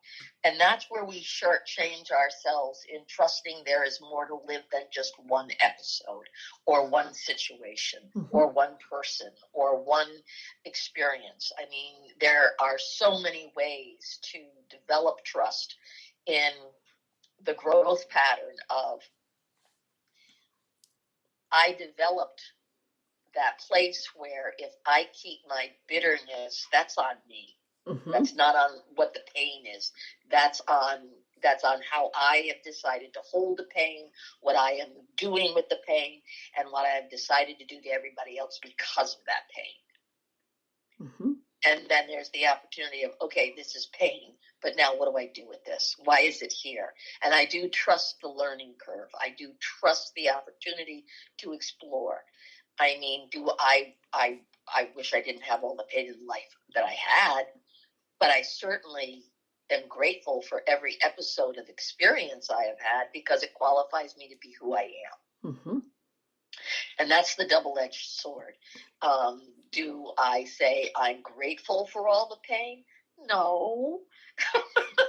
And that's where we shortchange ourselves in trusting there is more to live than just one episode or one situation or one person or one experience. I mean, there are so many ways to develop trust in the growth pattern of I developed that place where if I keep my bitterness, that's on me. That's not on what the pain is. That's on how I have decided to hold the pain, what I am doing with the pain, and what I have decided to do to everybody else because of that pain. And then there's the opportunity of, okay, this is pain, but now what do I do with this? Why is it here? And I do trust the learning curve. I do trust the opportunity to explore. I mean, I wish I didn't have all the pain in life that I had, but I certainly am grateful for every episode of experience I have had because it qualifies me to be who I am. And that's the double-edged sword. Do I say I'm grateful for all the pain? No.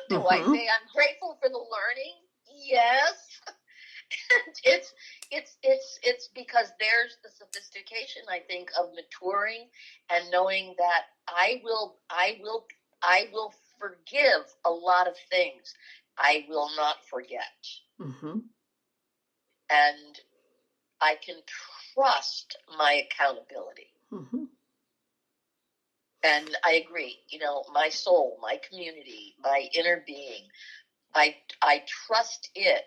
Do I say I'm grateful for the learning? Yes. It's because there's the sophistication, I think, of maturing and knowing that I will forgive a lot of things. I will not forget. And I can trust my accountability. And I agree, my soul, my community, my inner being, I trust it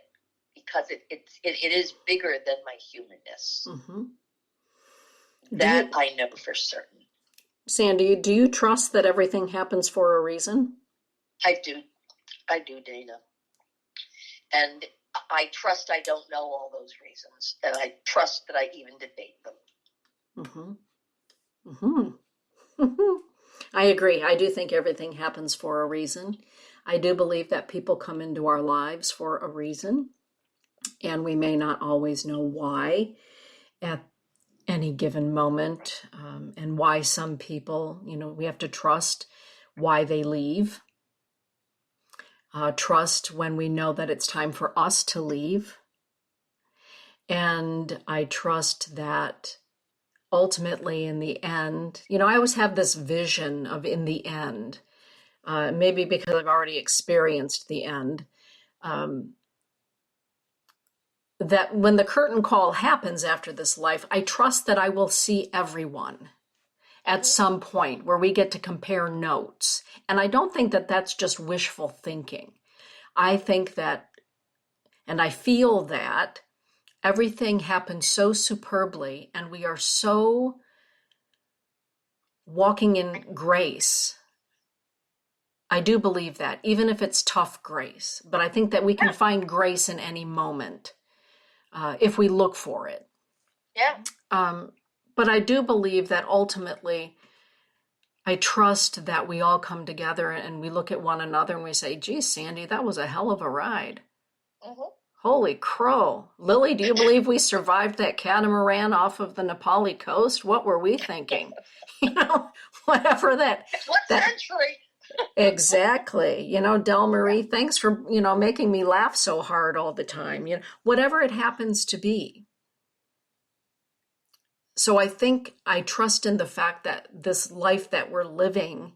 because it is bigger than my humanness. That I know for certain. Sandy, do you trust that everything happens for a reason? I do, Dana. And I trust I don't know all those reasons, and I trust that I even debate them. I agree. I do think everything happens for a reason. I do believe that people come into our lives for a reason, and we may not always know why at any given moment, and why some people, we have to trust why they leave. Trust when we know that it's time for us to leave. And I trust that ultimately in the end, I always have this vision of in the end, maybe because I've already experienced the end, that when the curtain call happens after this life, I trust that I will see everyone at some point where we get to compare notes. And I don't think that that's just wishful thinking. I think that, and I feel that everything happens so superbly, and we are so walking in grace. I do believe that, even if it's tough grace. But I think that we can Yeah. find grace in any moment if we look for it. Yeah. But I do believe that ultimately, I trust that we all come together and we look at one another and we say, geez, Sandy, that was a hell of a ride. Mm-hmm. Holy crow. Lily, do you believe we survived that catamaran off of the Nepali coast? What were we thinking? You know, whatever that. What that century? Exactly. You know, Del Marie, thanks for, making me laugh so hard all the time. Whatever it happens to be. So I think I trust in the fact that this life that we're living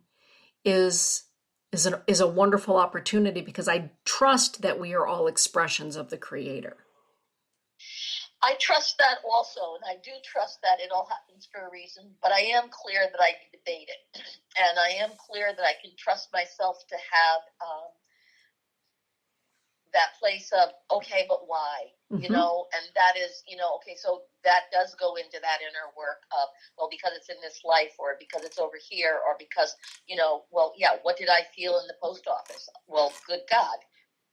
is is a wonderful opportunity because I trust that we are all expressions of the Creator. I trust that also, and I do trust that it all happens for a reason, but I am clear that I debate it. And I am clear that I can trust myself to have that place of, okay, but why? Mm-hmm. And that is, okay, so that does go into that inner work of, well, because it's in this life, or because it's over here, or because, well, yeah, what did I feel in the post office? Well, good God,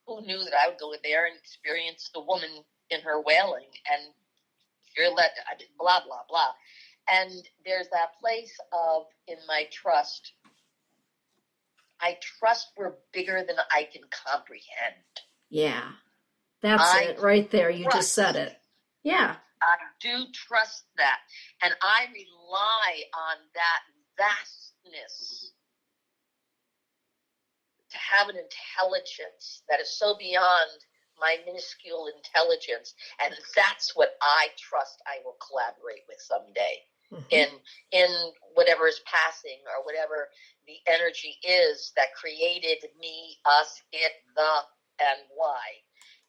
who knew that I would go in there and experience the woman in her wailing and blah, blah, blah. And there's that place of, in my trust, I trust we're bigger than I can comprehend. Yeah, that's it right there. You just said it. Yeah. I do trust that. And I rely on that vastness to have an intelligence that is so beyond my minuscule intelligence. And that's what I trust I will collaborate with someday. Mm-hmm. in whatever is passing, or whatever the energy is that created me, us, it, the, and why.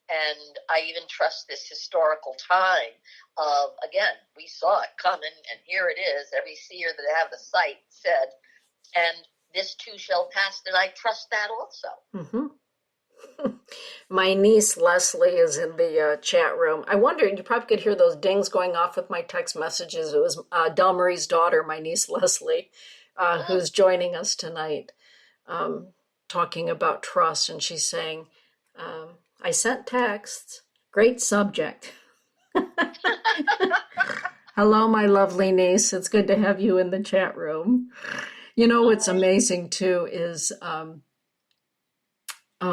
And I even trust this historical time of, again, we saw it coming, and here it is. Every seer that have the sight said, and this too shall pass, and I trust that also. Mm-hmm. My niece Leslie is in the chat room. I wonder, you probably could hear those dings going off with my text messages. It was Del Marie's daughter, my niece Leslie, who's joining us tonight, talking about trust. And she's saying, I sent texts. Great subject. Hello, my lovely niece. It's good to have you in the chat room. What's amazing too is, oh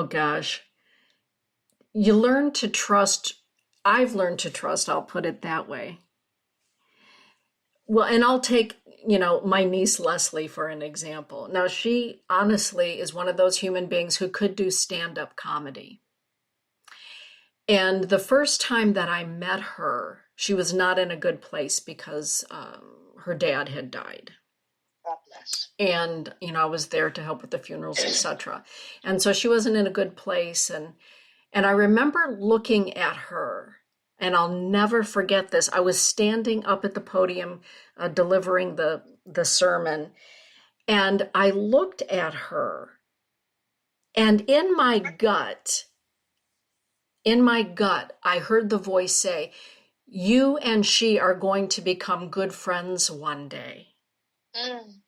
gosh, you learn to trust. I've learned to trust, I'll put it that way. Well, and I'll take, my niece Leslie for an example. Now, she honestly is one of those human beings who could do stand-up comedy. And the first time that I met her, she was not in a good place because her dad had died. God bless. And, I was there to help with the funerals, etc. And so she wasn't in a good place. And I remember looking at her, and I'll never forget this. I was standing up at the podium delivering the sermon, and I looked at her, and in my gut, I heard the voice say, you and she are going to become good friends one day. Mm.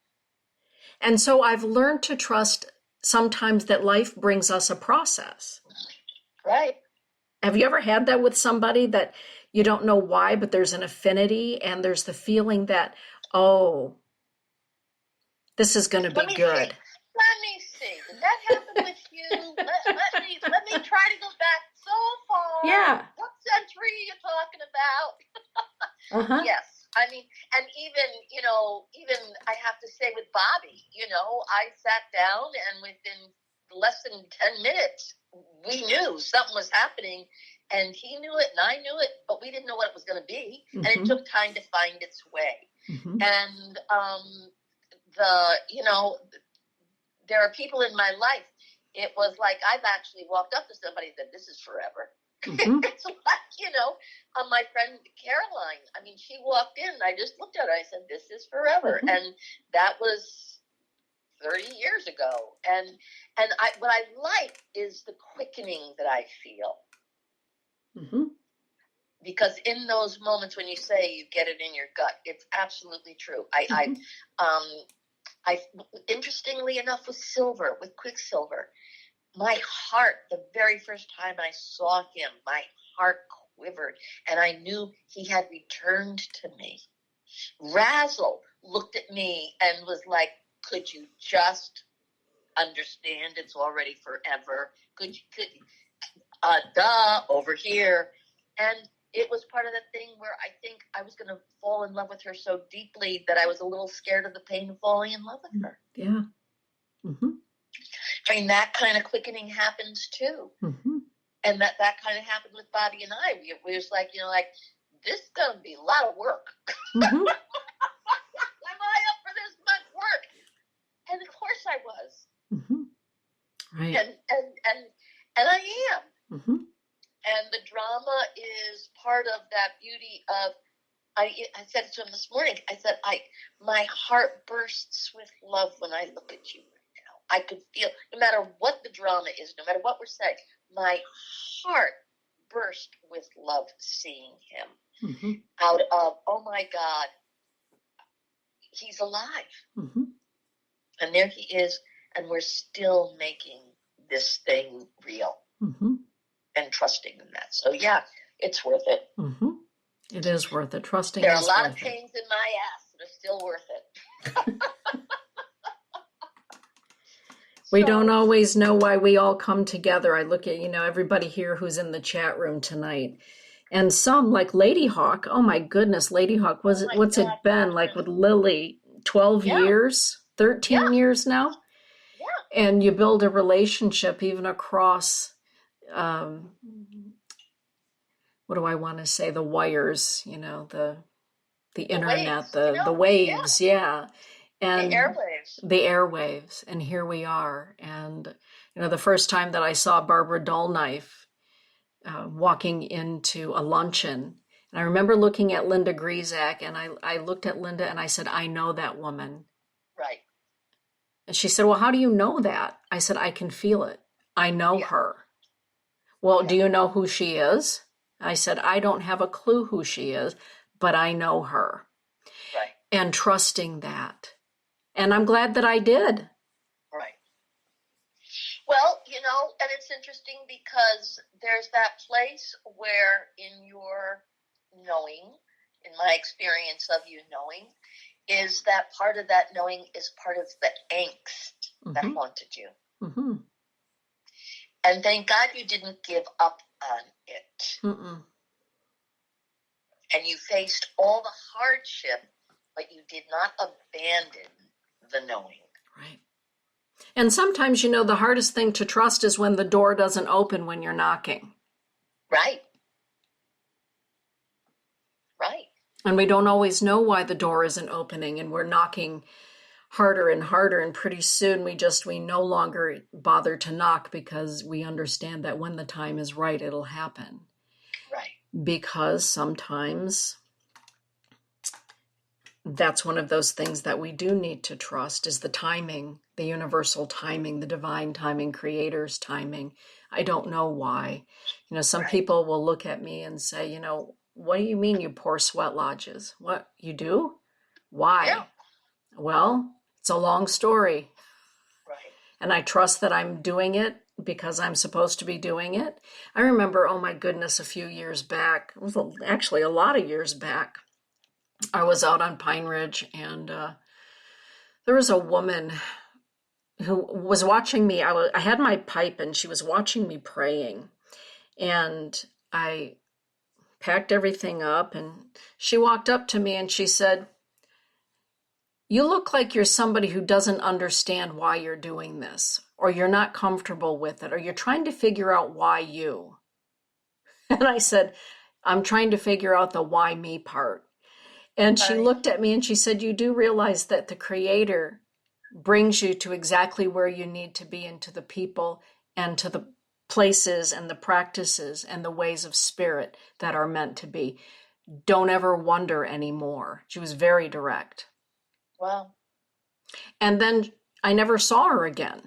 And so I've learned to trust sometimes that life brings us a process. Right. Have you ever had that with somebody that you don't know why, but there's an affinity and there's the feeling that, oh, this is going to be good. Let me see. Did that happen with you? Let me try to go back so far. Yeah. What century are you talking about? Uh-huh. Yes. I mean, and even I have to say with Bobby, I sat down, and within less than 10 minutes, we knew something was happening, and he knew it and I knew it, but we didn't know what it was going to be. Mm-hmm. And it took time to find its way. Mm-hmm. And there are people in my life. It was like I've actually walked up to somebody and said, this is forever. Mm-hmm. It's like, my friend Caroline, I mean, she walked in and I just looked at her. I said, this is forever. Mm-hmm. And that was 30 years ago. And what I like is the quickening that I feel. Mm-hmm. because in those moments when you say you get it in your gut, it's absolutely true. I interestingly enough, with Quicksilver, my heart, the very first time I saw him, my heart quivered, and I knew he had returned to me. Razzle looked at me and was like, could you just understand it's already forever? Could over here. And it was part of that thing where I think I was going to fall in love with her so deeply that I was a little scared of the pain of falling in love with her. Yeah. Mm-hmm. I mean, that kind of quickening happens too. Mm-hmm. And that kind of happened with Bobby and I. We was like, this is going to be a lot of work. Mm-hmm. Am I up for this much work? And of course I was. Mm-hmm. Right. And I am. Mm-hmm. And the drama is part of that beauty of, I said it to him this morning. I said, my heart bursts with love when I look at you right now. I could feel, no matter what the drama is, no matter what we're saying, my heart burst with love seeing him. Mm-hmm. Out of, oh my God, he's alive. Mm-hmm. And there he is, and we're still making this thing real. Mm-hmm. And trusting in that. So yeah, it's worth it. Mm-hmm. It is worth it. Trusting. There are a lot of pains in my ass that are still worth it. We don't always know why we all come together. I look at, everybody here who's in the chat room tonight. And some, like Lady Hawk, oh my goodness, Lady Hawk, what's it been? Like with Lily, 12 years, 13 years now? Yeah. And you build a relationship even across, what do I want to say? The wires, the internet, the waves, yeah. And the airwaves. And here we are. And, the first time that I saw Barbara Dullknife walking into a luncheon, and I remember looking at Linda Griezak, and I looked at Linda and I said, I know that woman. Right. And she said, well, how do you know that? I said, I can feel it. I know her. Well, do you know who she is? I said, I don't have a clue who she is, but I know her. Right. And trusting that. And I'm glad that I did. Right. Well, and it's interesting because there's that place where in your knowing, in my experience of you knowing, is that part of that knowing is part of the angst that haunted you. Mm-hmm. And thank God you didn't give up on it. Mm-mm. And you faced all the hardship, but you did not abandon the knowing. Right. And sometimes, the hardest thing to trust is when the door doesn't open when you're knocking. Right. Right. And we don't always know why the door isn't opening, and we're knocking harder and harder, and pretty soon we no longer bother to knock because we understand that when the time is right, it'll happen. Right. Because sometimes that's one of those things that we do need to trust is the timing, the universal timing, the divine timing, creator's timing. I don't know why. Some people will look at me and say, what do you mean you pour sweat lodges? What, you do? Why? Yeah. Well, it's a long story. Right. And I trust that I'm doing it because I'm supposed to be doing it. I remember, oh my goodness, a few years back, it was actually a lot of years back, I was out on Pine Ridge, and there was a woman who was watching me. I had my pipe, and she was watching me praying. And I packed everything up, and she walked up to me, and she said, you look like you're somebody who doesn't understand why you're doing this, or you're not comfortable with it, or you're trying to figure out why you. And I said, I'm trying to figure out the why me part. And she looked at me and she said, you do realize that the Creator brings you to exactly where you need to be, and to the people and to the places and the practices and the ways of spirit that are meant to be. Don't ever wonder anymore. She was very direct. Wow. And then I never saw her again.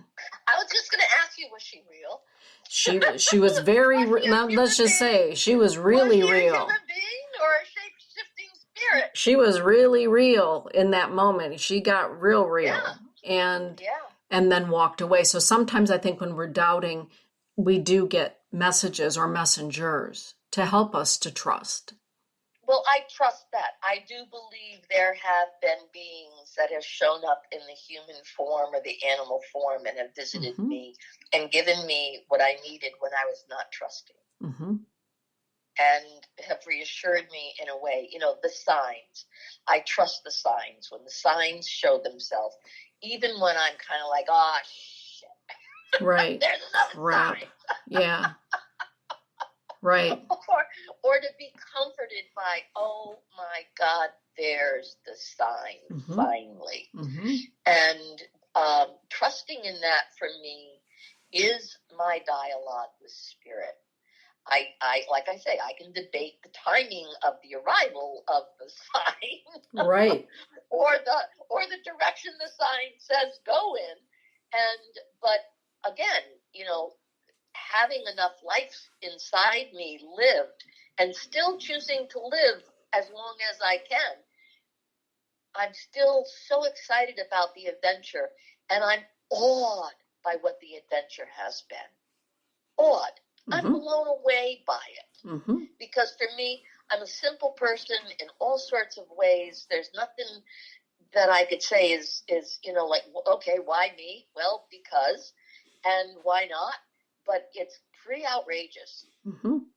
I was just going to ask you, was she real? She was very, Was she a now let's human just being? say she was Was really she a real. human being or a shape-shifting spirit? She was really real in that moment. She got real. Yeah, And yeah. and then walked away. So sometimes I think when we're doubting, we do get messages or messengers to help us to trust. Well, I trust that. I do believe there have been beings that have shown up in the human form or the animal form and have visited Mhm. me and given me what I needed when I was not trusting. Mhm. And have reassured me in a way, the signs. I trust the signs. When the signs show themselves, even when I'm kind of like, oh, shit, Right. there's another Crap. sign. Yeah. Right. Or to be comforted by, oh my God, there's the sign Mhm. finally. Mhm. And trusting in that for me is my dialogue with spirit. I like I say, I can debate the timing of the arrival of the sign, Right. or the direction the sign says go in, but again, having enough life inside me lived, and still choosing to live as long as I can, I'm still so excited about the adventure, and I'm awed by what the adventure has been. Awed. I'm Mhm. blown away by it. Mhm. Because for me, I'm a simple person in all sorts of ways. There's nothing that I could say is like, okay, why me? Well, because, and why not? But it's pretty outrageous. Mhm.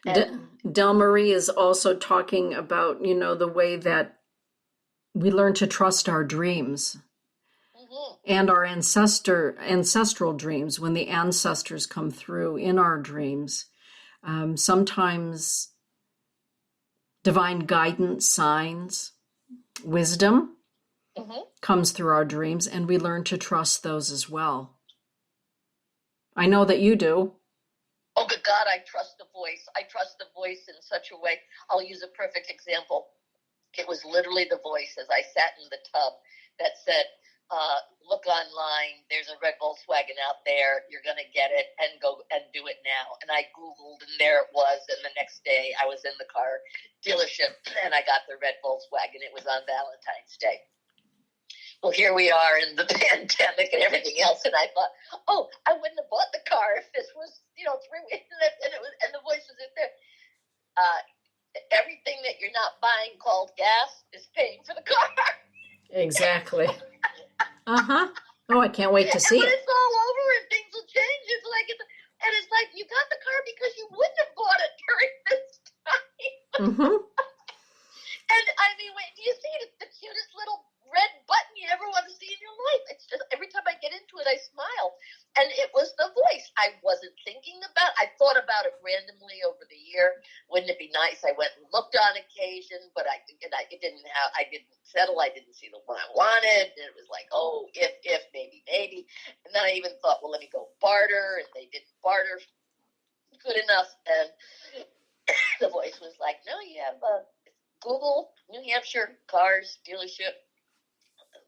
And Del Marie is also talking about, the way that we learn to trust our dreams mhm, and our ancestral dreams when the ancestors come through in our dreams. Sometimes divine guidance, signs, wisdom mhm. comes through our dreams, and we learn to trust those as well. I know that you do. Oh, good God, I trust the voice. I trust the voice in such a way. I'll use a perfect example. It was literally the voice as I sat in the tub that said, look online, there's a red Volkswagen out there, you're going to get it, and go and do it now. And I Googled, and there it was, and the next day I was in the car dealership, and I got the red Volkswagen. It was on Valentine's Day. Well, here we are in the pandemic and everything else, and I thought, oh, I wouldn't have bought the car if this was, 3 weeks, and the voice was in there. Everything that you're not buying called gas is paying for the car. Exactly. Uh-huh. Oh, I can't wait to And see when it. it's all over and things will change, it's like you got the car because you wouldn't have bought it during this time. Mm-hmm. And I mean, wait, do you see it? It's the cutest little red button you ever want to see in your life. It's just every time I get into it, I smile. And it was the voice. I wasn't thinking about. I thought about it randomly over the year. Wouldn't it be nice? I went and looked on occasion, but it didn't have. I didn't settle. I didn't see the one I wanted. And it was like, oh, if maybe. And then I even thought, well, let me go barter, and they didn't barter good enough. And the voice was like, no, you have Google New Hampshire cars dealership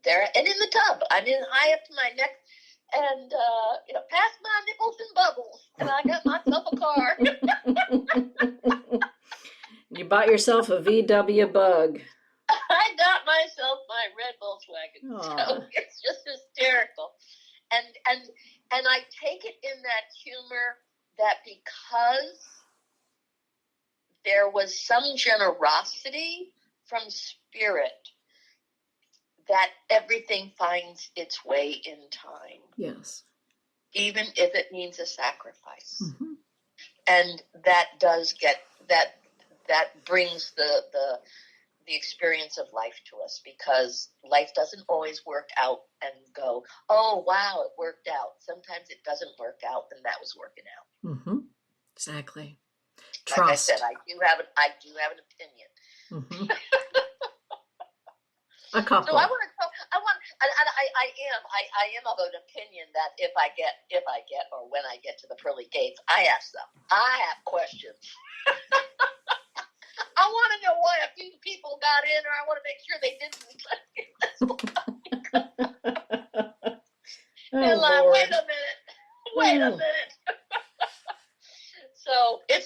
there, and in the tub. I'm in high up to my neck, and past my nipples and bubbles, and I got myself a car. You bought yourself a VW Bug. I got myself my red Volkswagen. Aww. So it's just hysterical, and I take it in that humor that because there was some generosity from spirit, that everything finds its way in time. Yes. Even if it means a sacrifice. Mm-hmm. And that does that brings the experience of life to us, because life doesn't always work out and go, oh wow, it worked out. Sometimes it doesn't work out, and that was working out. Mm-hmm. Exactly. Like Trust. I said, I do have an opinion. Mm-hmm. A couple. So I am of an opinion that if I get or when I get to the pearly gates, I ask them. I have questions. I want to know why a few people got in, or I want to make sure they didn't. Oh, and like, Lord. wait a minute.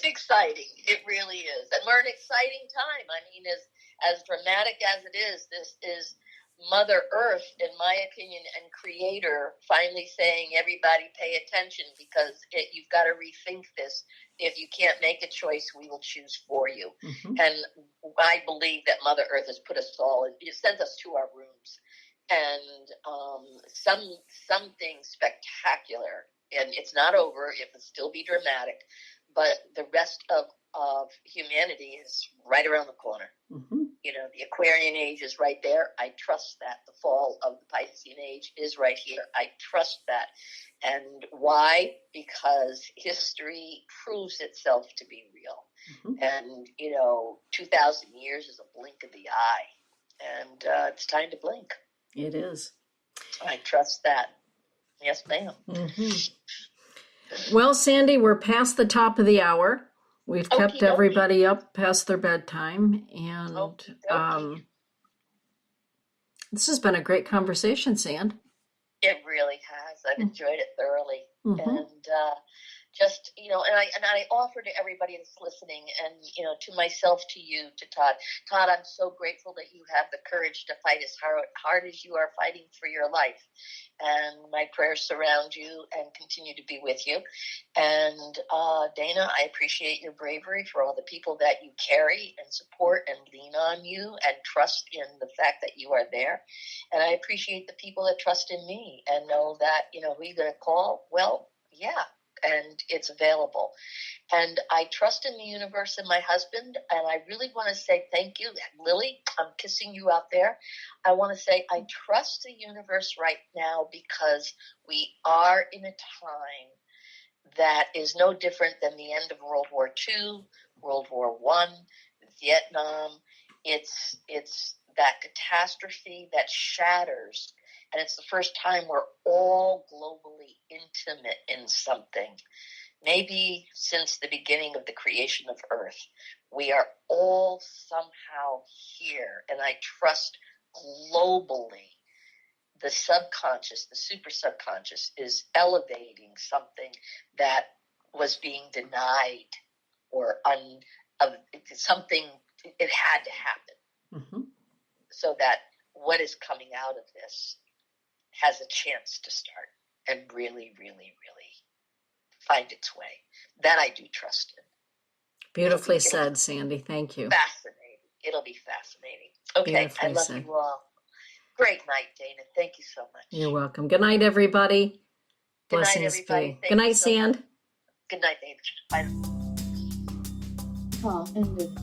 exciting. It really is. And we're in an exciting time. I mean, as dramatic as it is, this is Mother Earth, in my opinion, and Creator finally saying, everybody pay attention, because you've got to rethink this. If you can't make a choice, we will choose for you. Mm-hmm. And I believe that Mother Earth has put us all, it sends us to our rooms. And something spectacular. And it's not over. It will still be dramatic. But the rest of humanity is right around the corner. Mm-hmm. You know, the Aquarian age is right there. I trust that. The fall of the Piscean age is right here. I trust that. And why? Because history proves itself to be real. Mm-hmm. And, 2,000 years is a blink of the eye. And it's time to blink. It is. I trust that. Yes, ma'am. Mm-hmm. Well, Sandy, we're past the top of the hour. We've kept everybody up past their bedtime, and this has been a great conversation, Sand. It really has. I've enjoyed it thoroughly, Mm-hmm. and just and I offer to everybody that's listening, and to myself, to you, to Todd. Todd, I'm so grateful that you have the courage to fight as hard as you are fighting for your life, and my prayers surround you and continue to be with you. And Dana, I appreciate your bravery for all the people that you carry and support and lean on you and trust in the fact that you are there. And I appreciate the people that trust in me and know that who you're going to call. Well, yeah. And it's available. And I trust in the universe and my husband. And I really want to say thank you. Lily, I'm kissing you out there. I want to say I trust the universe right now, because we are in a time that is no different than the end of World War II, World War I, Vietnam. It's that catastrophe that shatters. And it's the first time we're all globally intimate in something. Maybe since the beginning of the creation of Earth, we are all somehow here. And I trust globally the subconscious, the super subconscious, is elevating something that was being denied or something. It had to happen. Mm-hmm. So that what is coming out of this has a chance to start and really, really, really find its way. That I do trust in. Beautifully said, Sandy. Thank you. Fascinating. It'll be fascinating. Okay, I love you all. Great night, Dana. Thank you so much. You're welcome. Good night, everybody. Good night, Blessings everybody. be. Good night, Sand. Good night, Dana. Bye. Call ended.